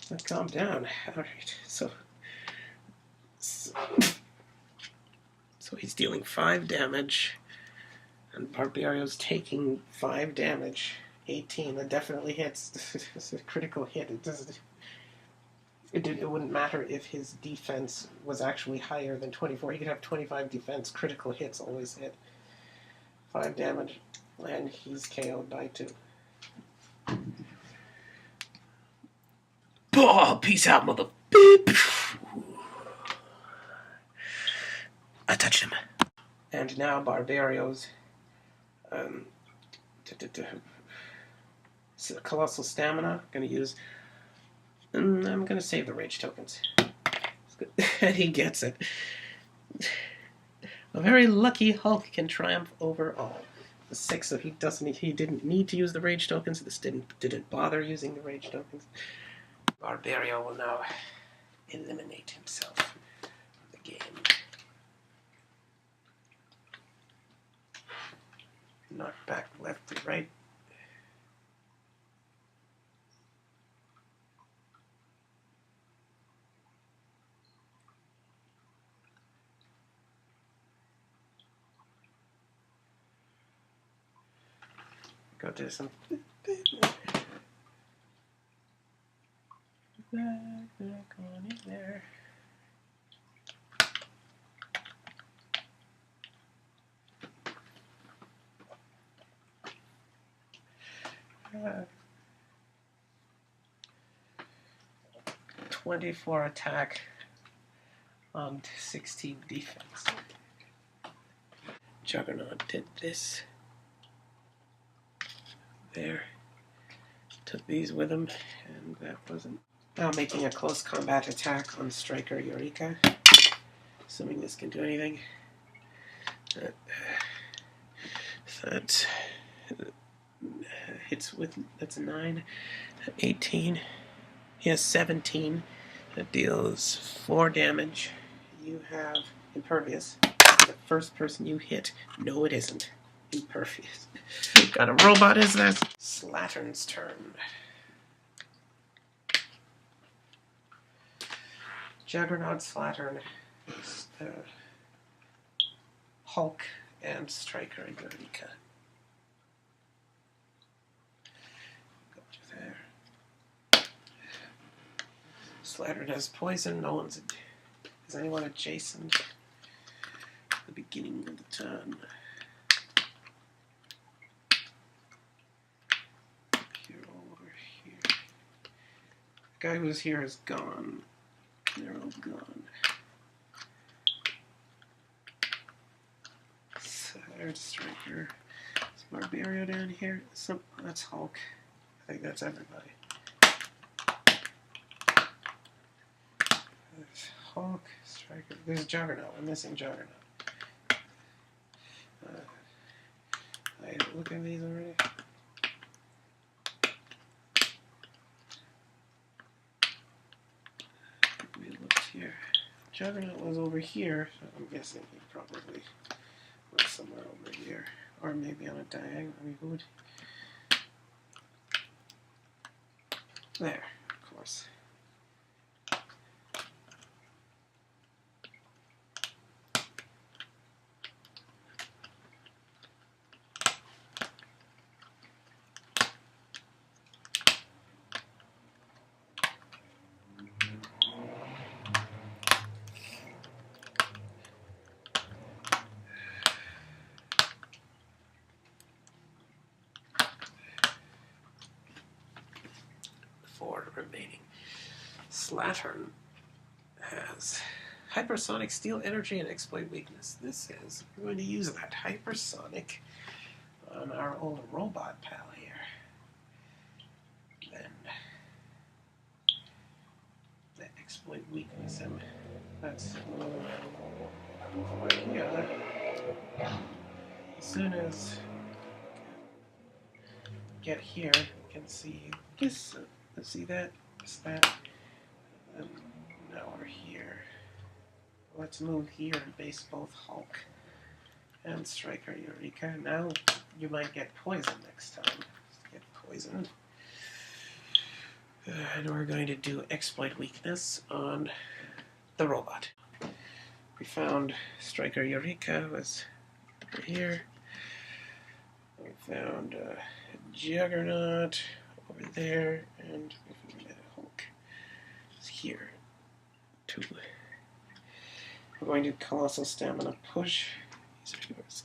But calm down. Alright, so he's dealing 5 damage, and Barbario's taking 5 damage. 18, that definitely hits. It's a critical hit. It wouldn't matter if his defense was actually higher than 24. He could have 25 defense. Critical hits always hit. 5 damage, and he's KO'd by 2. Oh, peace out, mother. Beep. I touched him. And now Barbario's Colossal Stamina. Going to use. I'm going to save the rage tokens. And he gets it. A very lucky Hulk can triumph over all. The 6 of he didn't need to use the rage tokens. This didn't bother using the rage tokens. Barbario will now eliminate himself from the game. Knock back left to right. Go to some. Come on in there. Uh, 24 attack on 16 defense. Juggernaut did this. There. Took these with him, and that wasn't. Now making a close combat attack on Striker Eureka. Assuming this can do anything. That hits with. That's a 9. 18. He has 17. That deals 4 damage. You have impervious. The first person you hit. No, it isn't. Impervious. Got a robot, is that? Slattern's turn. Juggernaut, Slattern, Hulk, and Striker Eureka. Go to there. Slattern has poison. No one's. Is anyone adjacent? The beginning of the turn. Here, over here. The guy who's here is gone. They're all gone. Third Striker. Is Barbario down here? That's Hulk. I think that's everybody. There's Hulk, Striker. There's Juggernaut. I'm missing Juggernaut. I look at these already. We looked here. Juggernaut was over here, so I'm guessing he probably was somewhere over here. Or maybe on a diagonal reboot. There, of course. Remaining. Slattern has hypersonic steel energy and exploit weakness. This is, we're going to use that hypersonic on our old robot pal here. Then the exploit weakness, and that's yeah. As soon as we get here, we can see this. Let's see that, that, and now we're here. Let's move here and base both Hulk and Striker Eureka. Now you might get poisoned next time. Get poisoned. And we're going to do exploit weakness on the robot. We found Striker Eureka was over here. We found Juggernaut over there, and Hulk is here too. We're going to Colossal Stamina Push. These are yours.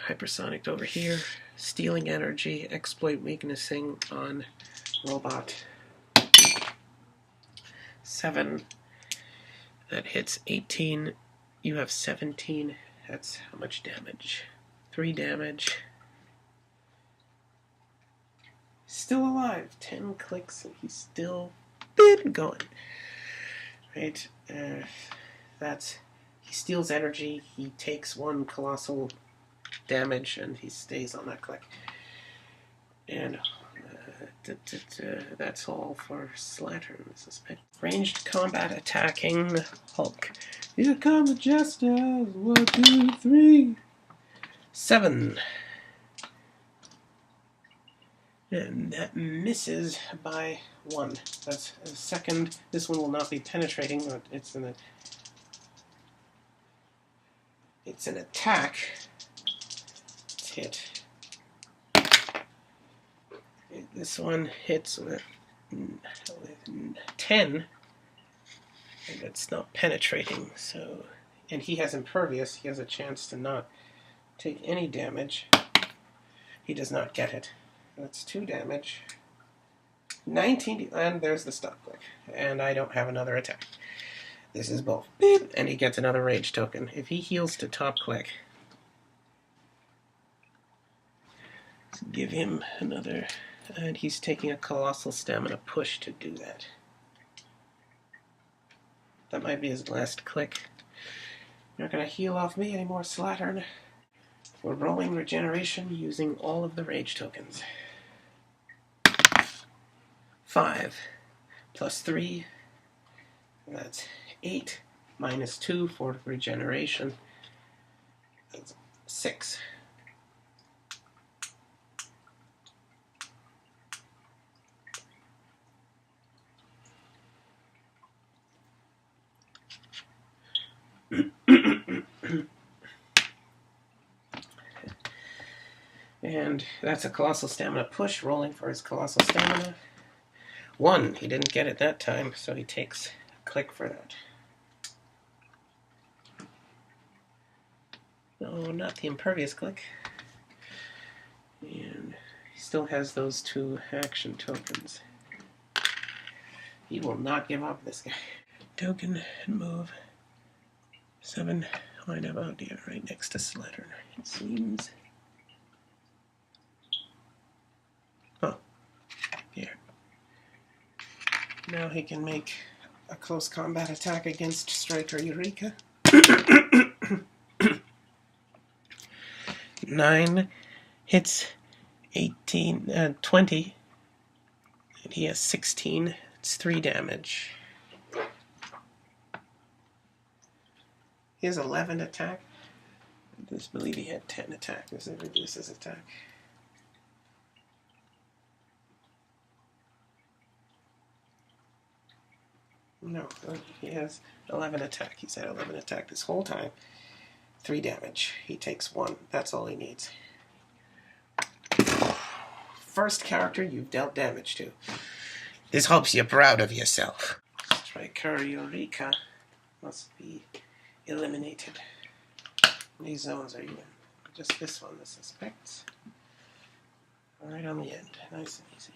Hypersonic over here. Stealing Energy, Exploit Weaknessing on Robot. 7. That hits 18. You have 17. That's how much damage? 3 damage. Still alive. 10 clicks and he's still going. Right? That's, he steals energy, he takes 1 colossal damage, and he stays on that click. And that's all for Slattern, I suspect. Ranged combat attacking Hulk. Here come the jesters. 1, 2, 3. 7. And that misses by 1. That's a second. This one will not be penetrating, but it's an attack. hit. This one hits with 10, and it's not penetrating, so... And he has impervious, he has a chance to not take any damage. He does not get it. That's 2 damage. 19, and there's the stop click. And I don't have another attack. This is both. Beep, and he gets another rage token. If he heals to top click, let's give him another... And he's taking a colossal stamina push to do that. That might be his last click. You're not going to heal off me anymore, Slattern. We're rolling regeneration using all of the rage tokens. 5 plus 3, that's 8, minus 2 for regeneration, that's 6. And that's a colossal stamina push, rolling for his colossal stamina. 1, he didn't get it that time, so he takes a click for that. No, not the impervious click. And he still has those 2 action tokens. He will not give up, this guy. Token and move. 7. Line of idea right next to Slattern, it seems. Oh, here. Now he can make a close combat attack against Striker Eureka. 9 hits 18, 20, and he has 16. It's 3 damage. He has 11 attack. I just believe he had 10 attack. Does it reduce his attack? No, he has 11 attack. He's had 11 attack this whole time. 3 damage. He takes 1. That's all he needs. First character you've dealt damage to. This hopes you're proud of yourself. Striker Eureka must be eliminated. These zones are even. Just this one, the suspects. Right on the end. Nice and easy.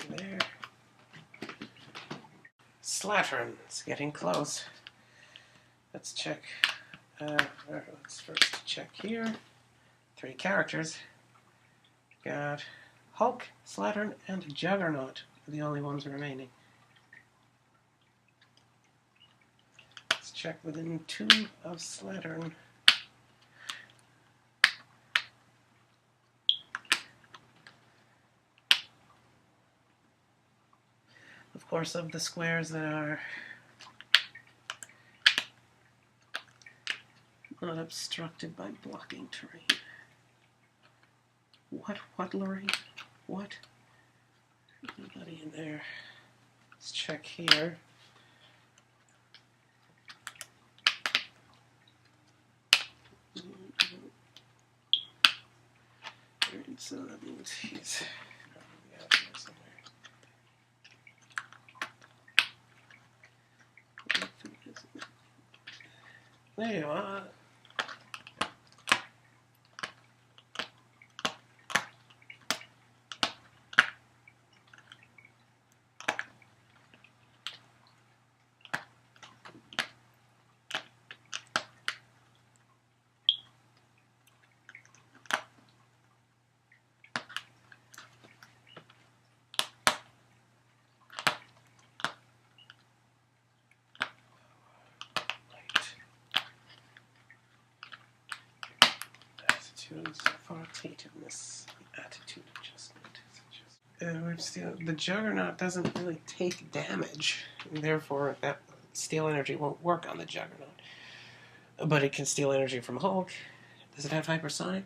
There. Slattern's getting close. Let's check. Let's first check here. 3 characters. Got Hulk, Slattern, and Juggernaut are the only ones remaining. Let's check within 2 of Slattern. Of course, of the squares that are not obstructed by blocking terrain. What, Lorraine? What? Nobody in there. Let's check here. Alright, so that means he's probably out here somewhere. There you are. Auditativeness, attitude adjustment. The Juggernaut doesn't really take damage, and therefore that steal energy won't work on the Juggernaut. But it can steal energy from Hulk. Does it have hypersonic?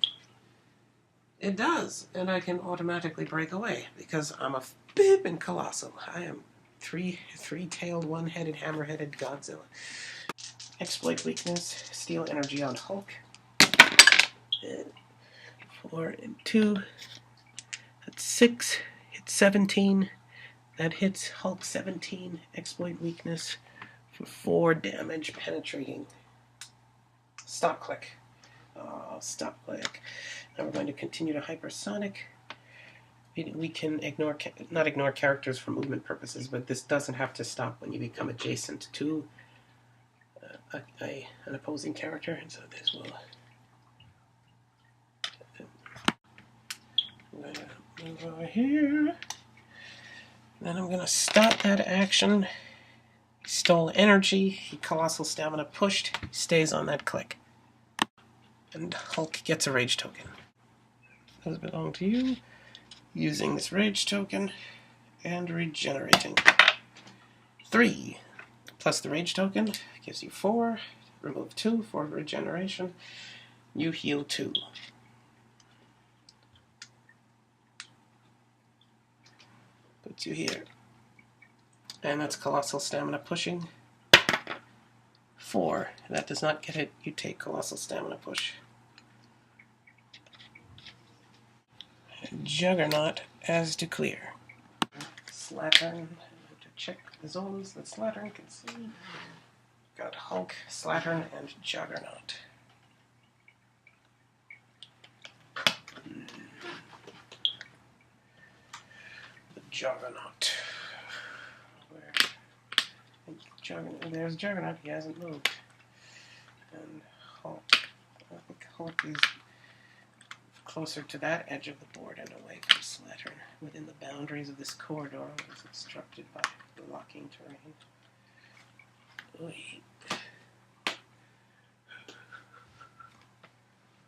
It does, and I can automatically break away because I'm a flippin' colossal. I am three-tailed, one-headed, hammer-headed Godzilla. exploit weakness, steal energy on Hulk. 4 and 2. That's 6. Hit 17. That hits Hulk 17. Exploit weakness for 4 damage penetrating. Stop click. Oh, stop click. Now we're going to continue to hypersonic. We can not ignore characters for movement purposes, but this doesn't have to stop when you become adjacent to an opposing character, and so this will. I'm going to move over here. Then I'm going to stop that action. He stole energy. He colossal stamina pushed. He stays on that click. And Hulk gets a rage token. Those belong to you. Using this rage token and regenerating. 3 plus the rage token gives you 4. Remove 2 for regeneration. You heal 2. Puts you here. And that's colossal stamina pushing. 4. That does not get it. You take colossal stamina push. Juggernaut as to clear. Slattern. To check the zones that Slattern can see. Got Hulk, Slattern, and Juggernaut. The Juggernaut. There's Juggernaut. He hasn't moved. And Hulk. I think Hulk is closer to that edge of the board and away from Slattern, within the boundaries of this corridor, which is obstructed by blocking terrain. Oy.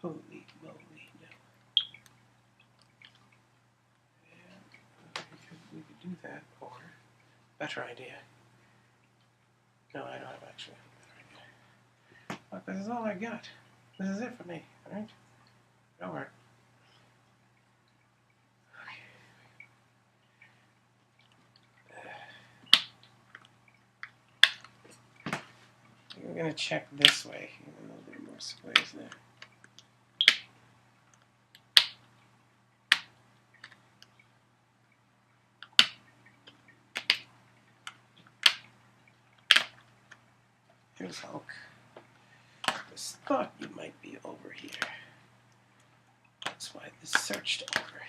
Holy moly, no. Yeah, we could do that, or better idea. No, I don't have actually a better idea. Look, this is all I got. This is it for me, alright? Over. We're going to check this way, even though there are more squares there. Here's Hulk. Just thought you might be over here. That's why this searched over here.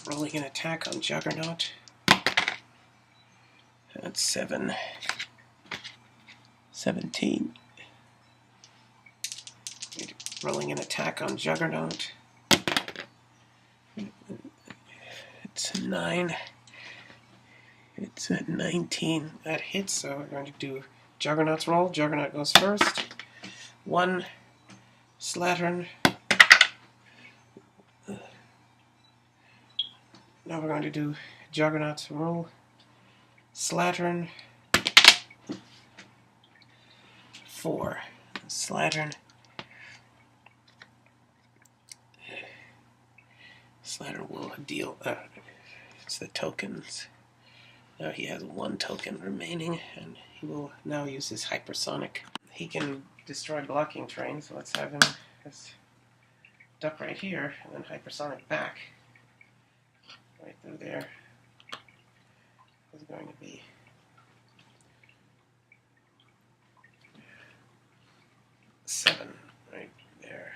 Rolling an attack on Juggernaut. That's 7. 17. Rolling an attack on Juggernaut. It's 9. It's at 19. That hits, so we're going to do Juggernaut's roll. Juggernaut goes first. 1. Slattern. Now we're going to do Juggernaut's roll. Slattern. 4. Slattern. Slattern will deal. It's the tokens. Now he has 1 token remaining, and he will now use his hypersonic. He can destroy blocking terrain, so let's have him just duck right here, and then hypersonic back. Right through there is going to be seven right there.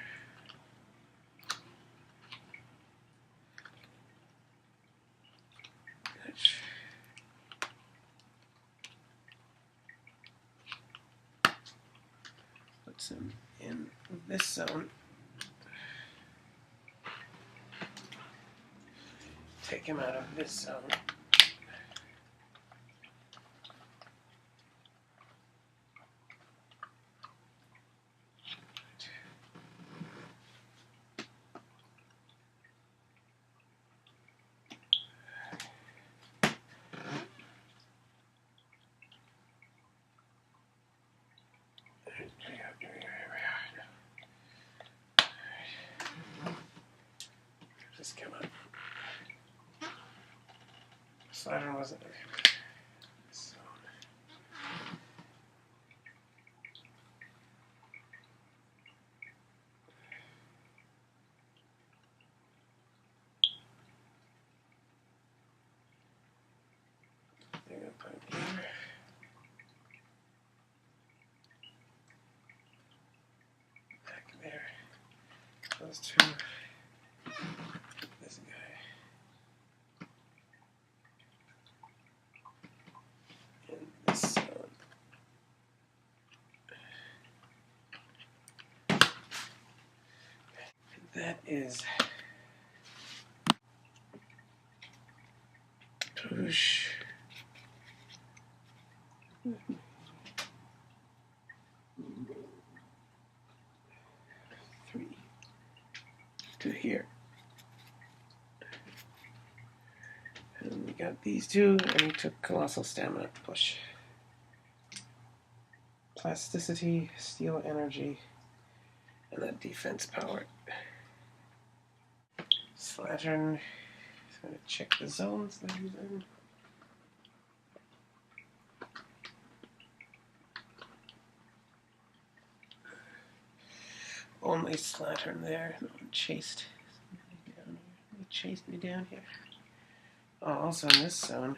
Puts him in this zone. Take him out of this zone. positive. So, they're going to put it here. Back there. Those two. This guy. And this zone. That is push 3 to here. And we got these two, and we took colossal stamina push. Plasticity, steel energy, and that defense power. Slattern is going to check the zones that he's in. Only slattern there. No one chased me down here. They chased me down here. Oh, also in this zone.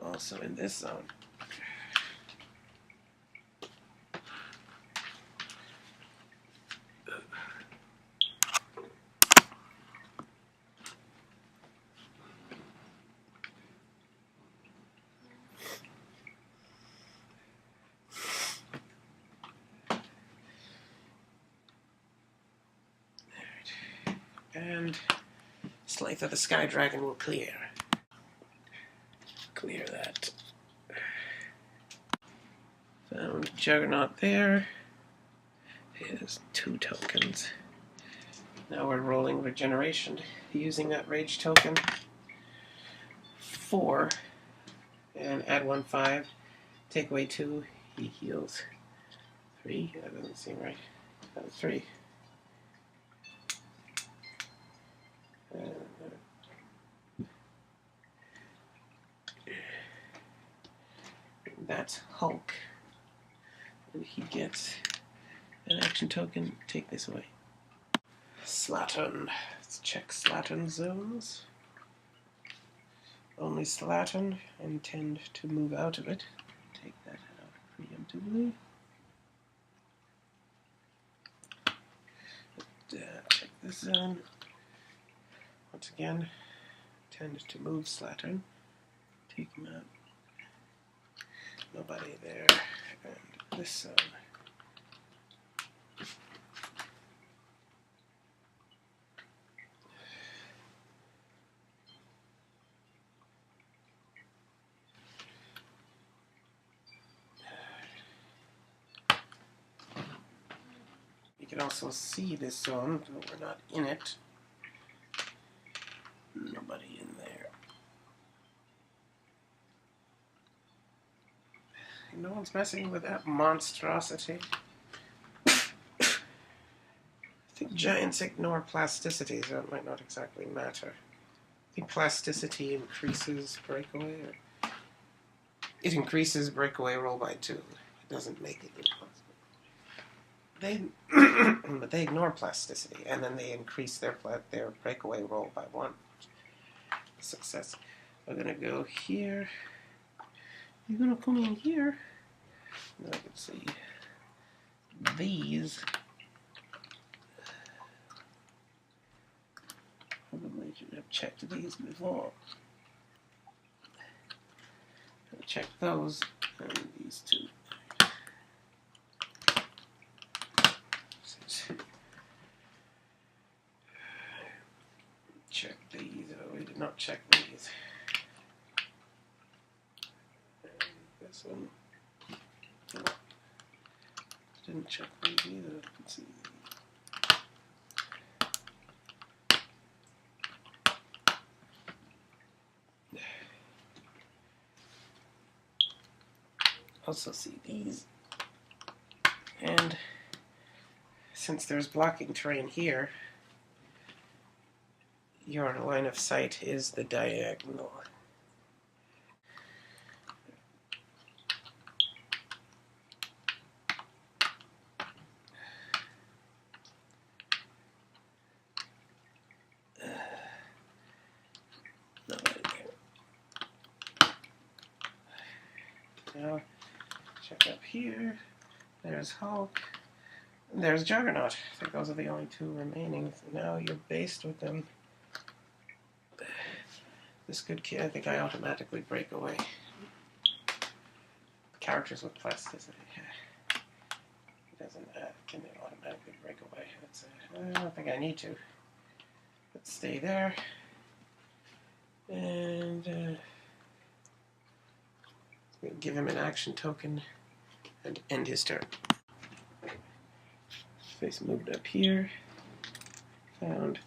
Also in this zone. And Slave of the Sky Dragon will clear. Clear that. Found Juggernaut there. Here's 2 tokens. Now we're rolling regeneration using that rage token. 4. And add 1, 5. Take away 2. He heals 3. That doesn't seem right. 3. That's Hulk. And he gets an action token. Take this away. Slattern. Let's check Slattern zones. Only Slattern. Intend to move out of it. Take that out preemptively. Check this zone. Once again, intend to move Slattern. Take him out. Nobody there. And this zone. You can also see this zone, but we're not in it. Nobody in there. No one's messing with that monstrosity. I think giants ignore plasticity, so it might not exactly matter. I think plasticity increases breakaway. It increases breakaway roll by 2. It doesn't make it impossible. But they ignore plasticity, and then they increase their breakaway roll by 1. Success. We're gonna go here. You're gonna come in here. And I can see these. Probably should have checked these before. Check those and these 2. Check these. Oh, we did not check these. And this one. Oh, didn't check these either. Let's see. also see these. And since there's blocking terrain here, your line of sight is the diagonal. Now, check up here. There's Hulk. There's Juggernaut. I think those are the only two remaining. Now you're based with them. This good kid, I think I automatically break away. Characters with plasticity. It doesn't, can they automatically break away? I don't think I need to. Let's stay there. And give him an action token and end his turn. Face moved up here. Found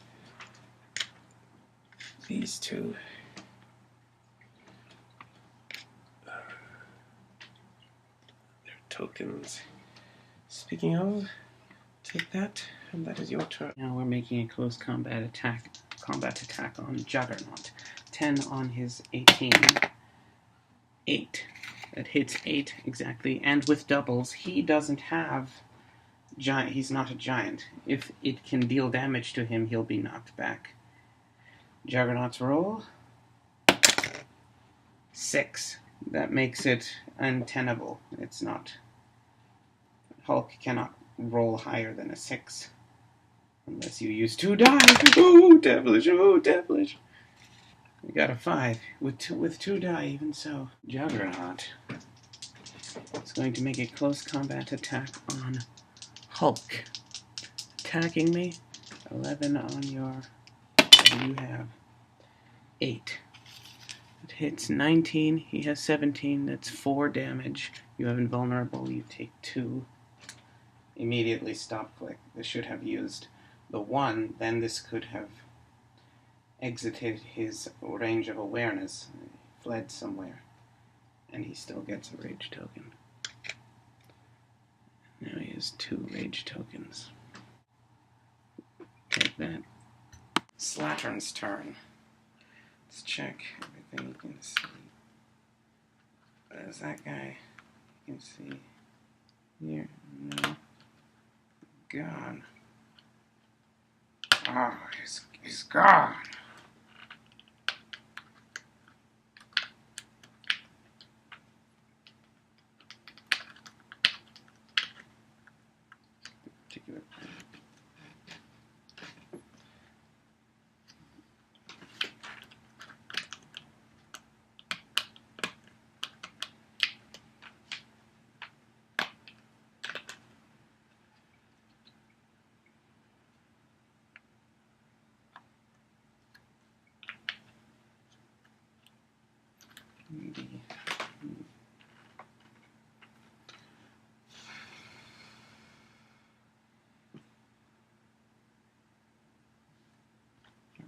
these two. Their tokens. Speaking of, take that, and that is your turn. Now we're making a close combat attack on Juggernaut. 10 on his 18. 8. That hits 8 exactly, and with doubles, he doesn't have giant. He's not a giant. If it can deal damage to him, he'll be knocked back. Juggernaut's roll. 6. That makes it untenable. It's not. Hulk cannot roll higher than a 6. Unless you use 2 die. Oh, devilish, oh, devilish. We got a 5. With two die, even so. Juggernaut is going to make a close combat attack on Hulk. Attacking me. 11 on your... You have 8. It hits 19. He has 17. That's 4 damage. You have invulnerable. You take 2. Immediately stop click. This should have used the 1. Then this could have exited his range of awareness. He fled somewhere. And he still gets a rage token. Now he has 2 rage tokens. Take that. Slattern's turn. Let's check everything you can see. There's that guy. You can see here. No. Gone. Oh, he's gone. Particular.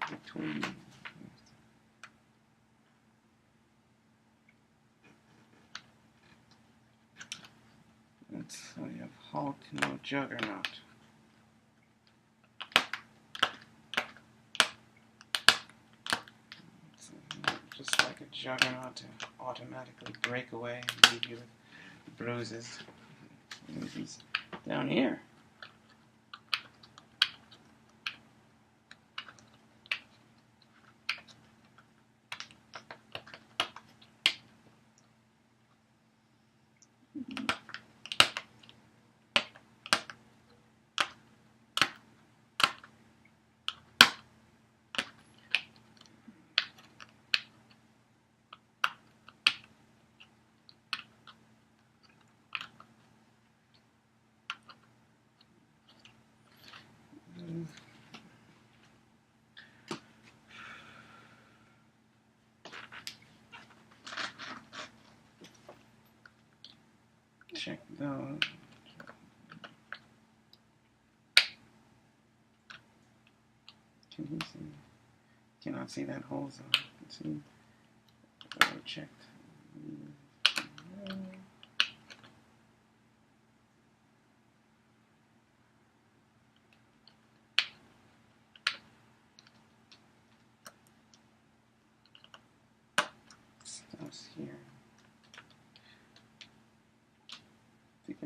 Between so you have Hulk, no Juggernaut. It's just like a Juggernaut to automatically break away and leave you with bruises. He's down here. Check those. Can he see? Cannot see that hole zone. Can see. Checked.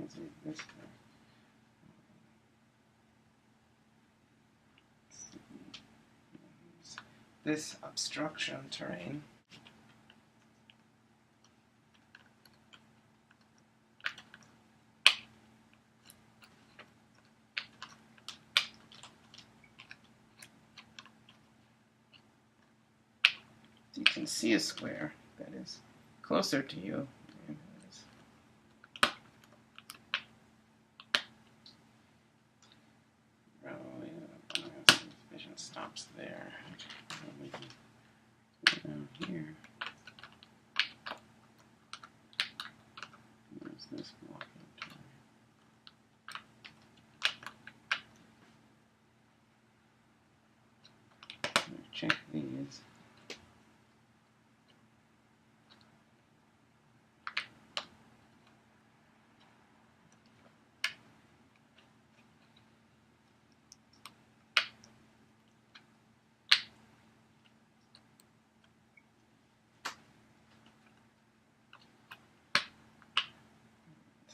is it this way? This obstruction terrain. You can see a square that is closer to you. And vision stops there. Down here. There's this block. Check these.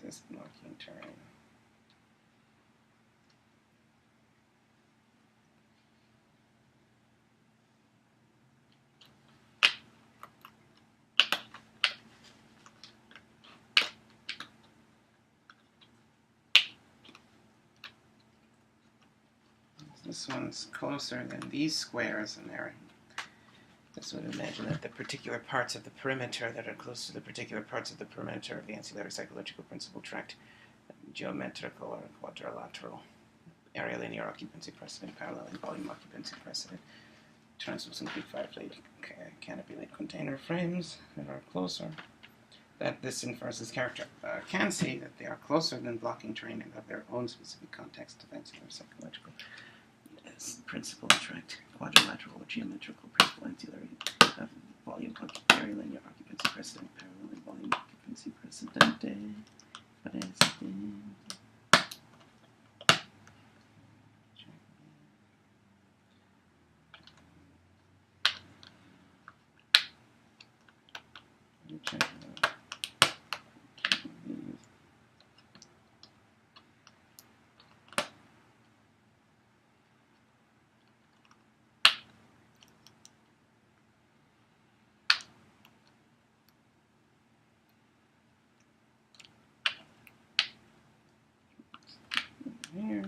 This blocking terrain. This one's closer than these squares, and this would imagine that the particular parts of the perimeter that are close to the particular parts of the perimeter of the ancillary psychological principle tract, geometrical or quadrilateral, area linear occupancy precedent, parallel and volume occupancy precedent, translucent Greek fireplate, canopy lid container frames that are closer. That this infers this character can see that they are closer than blocking terrain and of their own specific context of ancillary psychological principle tract, quadrilateral or geometrical principle ancillary volume area linear occupancy precedent, parallel and volume occupancy precedent. Check it out. Here.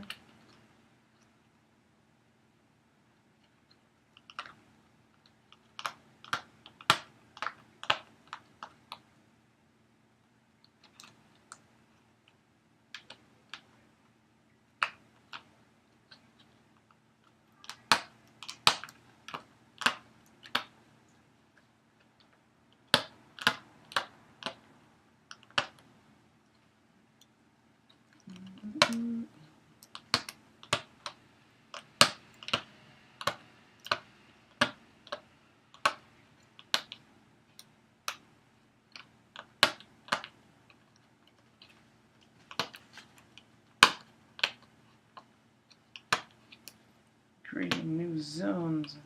Creating new zones.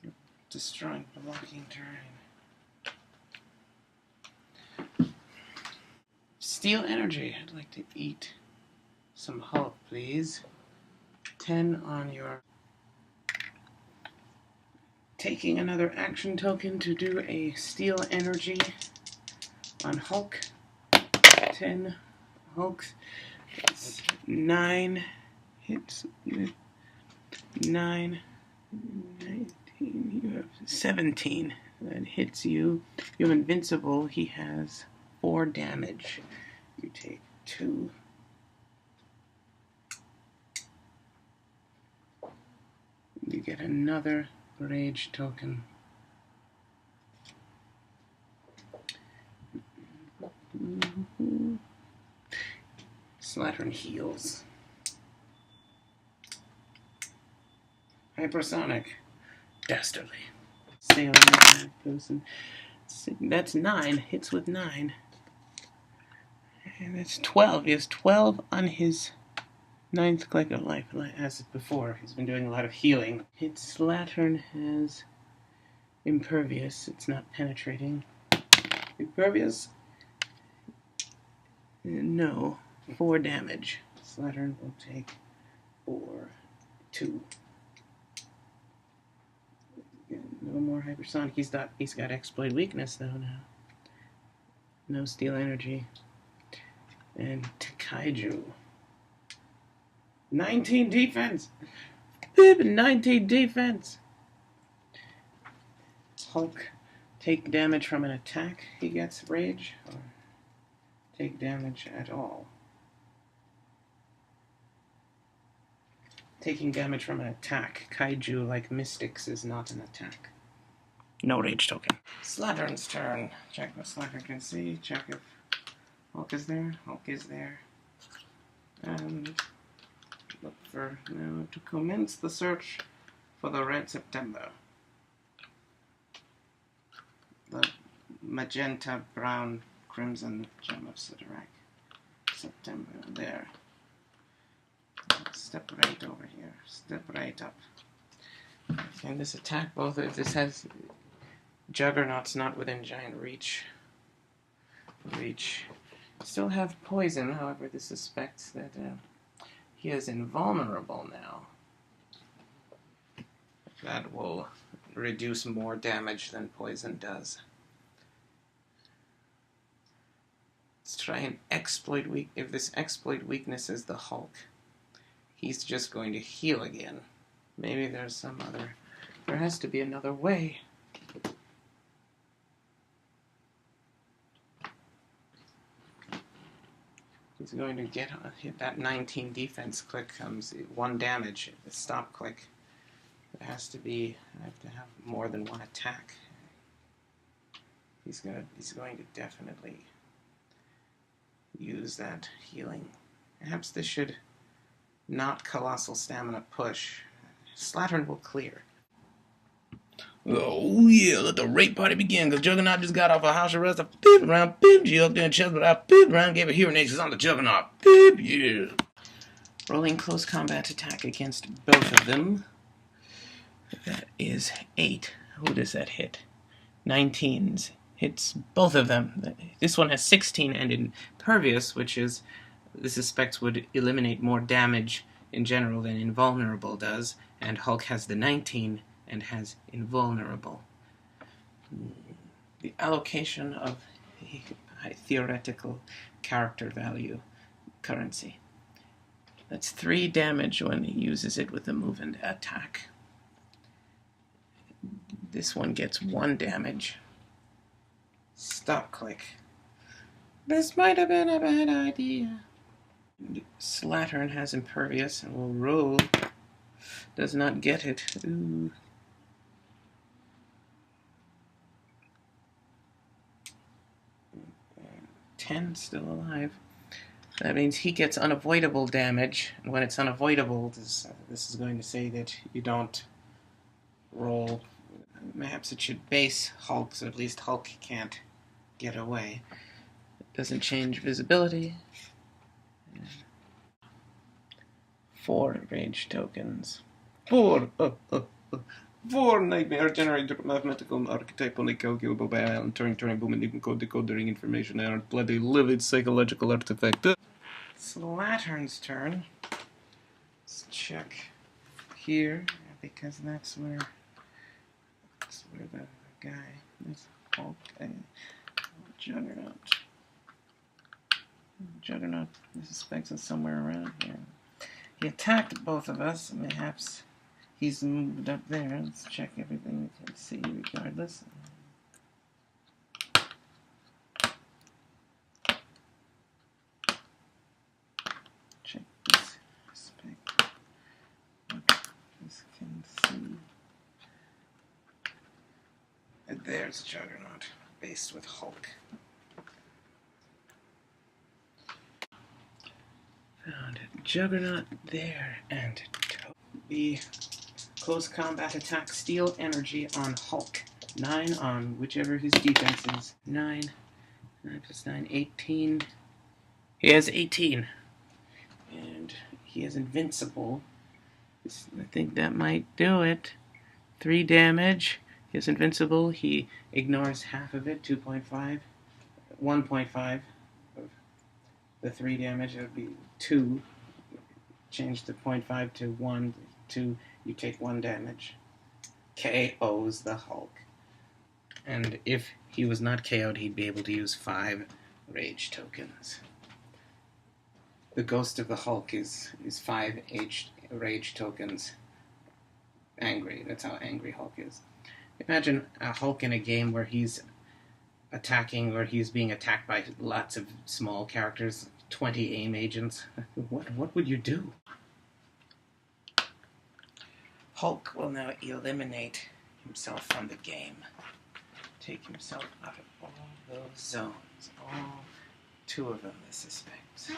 You're destroying blocking terrain. Steel energy. I'd like to eat some Hulk, please. 10 on your... Taking another action token to do a steel energy on Hulk. 10 Hulks. That's 9 hits with 9, 19. You have 17. That hits you. You're invincible. He has 4 damage. You take 2. You get another rage token. Slattern heals. Hypersonic. Dastardly. Sailing person. That's 9. Hits with 9. And that's 12. He has 12 on his 9th collective life. As before, he's been doing a lot of healing. His Slattern has Impervious, it's not penetrating. Impervious? No. 4 damage. Slattern will take 4, 2. No more hypersonic. He's got exploit weakness though now. No steel energy. And Kaiju. 19 defense! 19 defense! Hulk take damage from an attack he gets rage, or take damage at all? Taking damage from an attack. Kaiju, like mystics, is not an attack. No rage token. Slattern's turn. Check what Slattern can see. Check if Hulk is there. Hulk is there. And look for now to commence the search for the Red September. The magenta, brown, crimson gem of Sidorak. September, there. Step right over here. Step right up. Can this attack both? If this has Juggernaut's not within giant reach. Still have poison, however, this suspects that he is invulnerable now. That will reduce more damage than poison does. Let's try and exploit weak. If this exploit weakness is the Hulk, he's just going to heal again. Maybe there's some other. There has to be another way. He's going to hit that 19 defense click comes 1 damage. The stop click. It has to be. I have to have more than 1 attack. He's going to definitely use that healing. Perhaps this should not colossal stamina push. Slattern will clear. Oh yeah, let the rape party begin, because Juggernaut just got off a house arrest. A beep round, beep, G up there in chest, but I beep round, gave a hearing aid, on the Juggernaut. Beep, yeah. Rolling close combat attack against both of them. That is 8. Who does that hit? 19s. Hits both of them. This one has 16 and impervious, which is, this suspects would eliminate more damage in general than invulnerable does, and Hulk has the 19 and has invulnerable. The allocation of a theoretical character value currency. That's 3 damage when he uses it with a move and attack. This one gets 1 damage. Stop click. This might have been a bad idea. Slattern has impervious and will roll. Does not get it. Ooh. 10 still alive. That means he gets unavoidable damage, and when it's unavoidable, this is going to say that you don't roll. Perhaps it should base Hulk, so at least Hulk can't get away. It doesn't change visibility. 4 rage tokens. 4 nightmare generated mathematical archetypal calculable by Alan Turing boom and even code decoding information and bloody livid psychological artifact. Slattern's turn. Let's check here, because that's where the guy is. Hulk and Juggernaut, I suspect is somewhere around here. He attacked both of us, and perhaps he's moved up there. Let's check everything we can see regardless. Check this spec. What this can see. And there's Juggernaut, based with Hulk. Found it. Juggernaut there, and the close combat attack, steel energy on Hulk. 9 on whichever his defense is. 9 plus 9, 18. He has 18. And he is invincible. I think that might do it. 3 damage. His invincible, he ignores half of it, 2.5. 1.5 of the 3 damage. It would be 2. Change the 0.5 to 1. 2, you take 1 damage. KOs the Hulk. And if he was not KO'd, he'd be able to use 5 rage tokens. The Ghost of the Hulk is 5 rage tokens. Angry. That's how angry Hulk is. Imagine a Hulk in a game where he's attacking, or he's being attacked by lots of small characters, 20 AIM agents. What would you do? Hulk will now eliminate himself from the game. Take himself out of all those zones. All 2 of them, this suspects.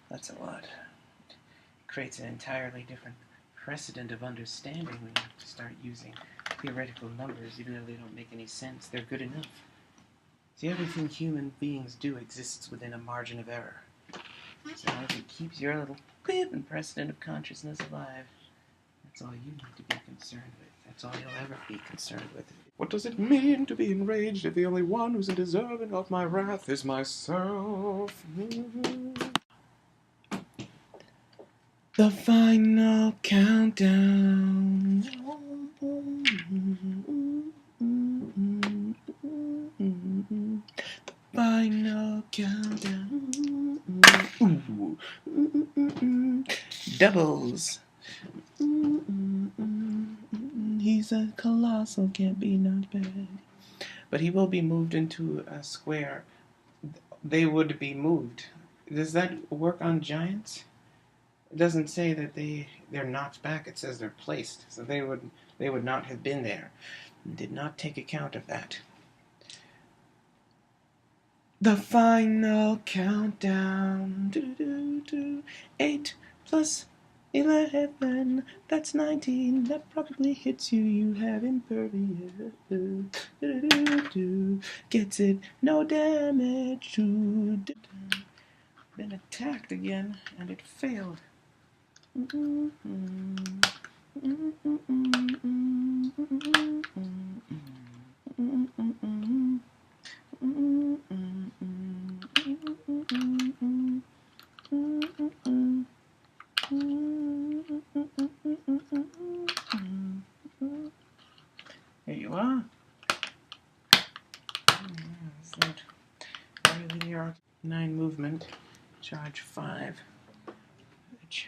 That's a lot. It creates an entirely different precedent of understanding when you have to start using theoretical numbers, even though they don't make any sense. They're good enough. See, everything human beings do exists within a margin of error. So if it keeps your little bit and precedent of consciousness alive, that's all you need to be concerned with. That's all you'll ever be concerned with. What does it mean to be enraged if the only one who's deserving of my wrath is myself? The final countdown. The final countdown. Doubles. He's a colossal, can't be not bad. But he will be moved into a square. They would be moved. Does that work on giants? It doesn't say that they're knocked back. It says they're placed. So they would not have been there. Did not take account of that. The final countdown. 8 plus 11. That's 19. That probably hits you. You have impervious. Gets it. No damage. Been attacked again, and it failed. Here you are. Really 9 movement. Charge 5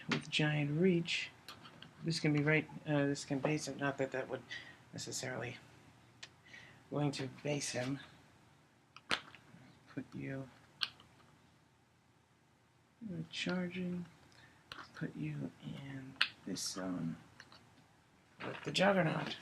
with giant reach. This can be right. This can base him. Not that that would necessarily going to base him. Put you charging. Put you in this zone with the Juggernaut.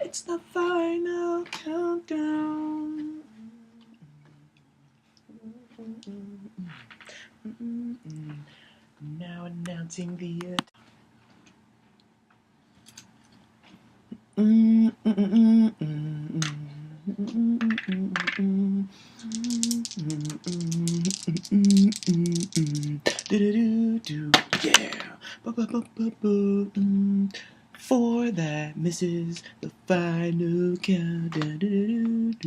It's the final countdown. Now announcing the yeah. 4 that misses the final countdown.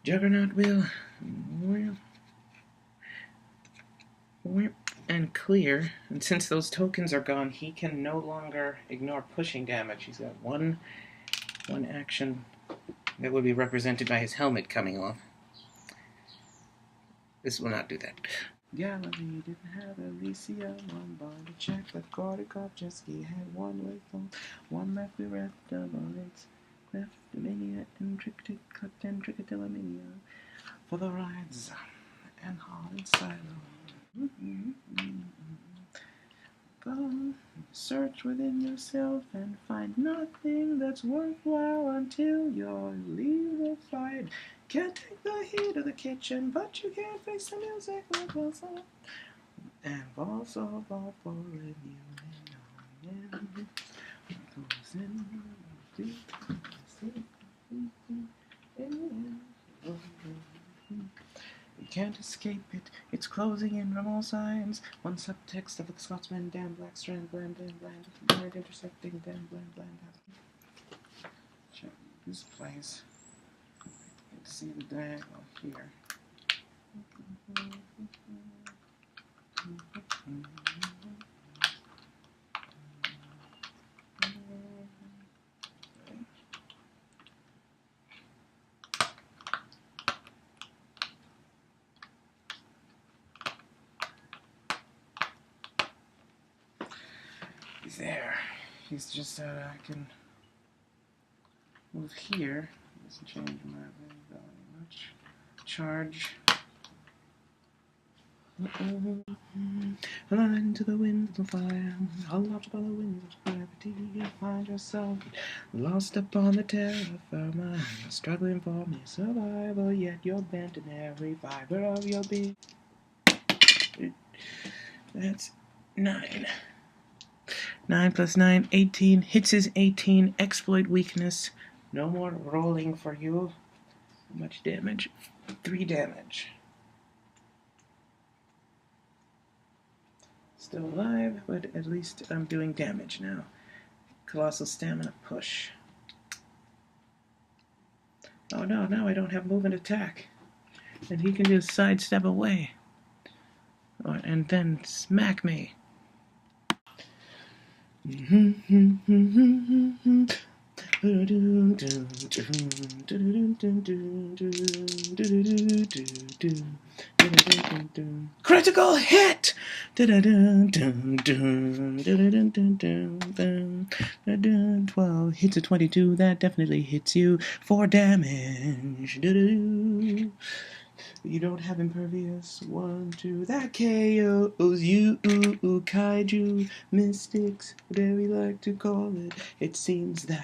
Juggernaut will and clear, and since those tokens are gone, he can no longer ignore pushing damage. He's got one action that would be represented by his helmet coming off. This will not do that. Galilee didn't have Elysium, one bond to check. The Kortikov Jesky had one with them. One left we read double its kleptomania and trichotillomania for the rides and hard silo. Go search within yourself and find nothing that's worthwhile until your leave the fight. Can't take the heat of the kitchen, but you can't face the music like Wilson. And also fall for you and goes in you can't escape it, it's closing in from all sides. One subtext of the Scotsman, damn black strand, bland, intersecting, damn bland. Check this place. You can see the diagonal here. He's there. He's just I can move here. Doesn't change my value much. Charge. Aligned to the winds of fire, aloft by the winds of gravity, you find yourself lost upon the terra firma, struggling for mere survival, yet you're bent in every fiber of your being. That's 9. 9 plus 9, 18. Hits is 18. Exploit weakness. No more rolling for you. How much damage? 3 damage. Still alive, but at least I'm doing damage now. Colossal stamina push. Oh no, now I don't have move and attack. And he can just sidestep away. And then smack me. Critical hit! 12 hits a 22. That definitely hits you for damage. You don't have impervious. 1, 2. That KOs you, kaiju mystics, whatever you like to call it. It seems that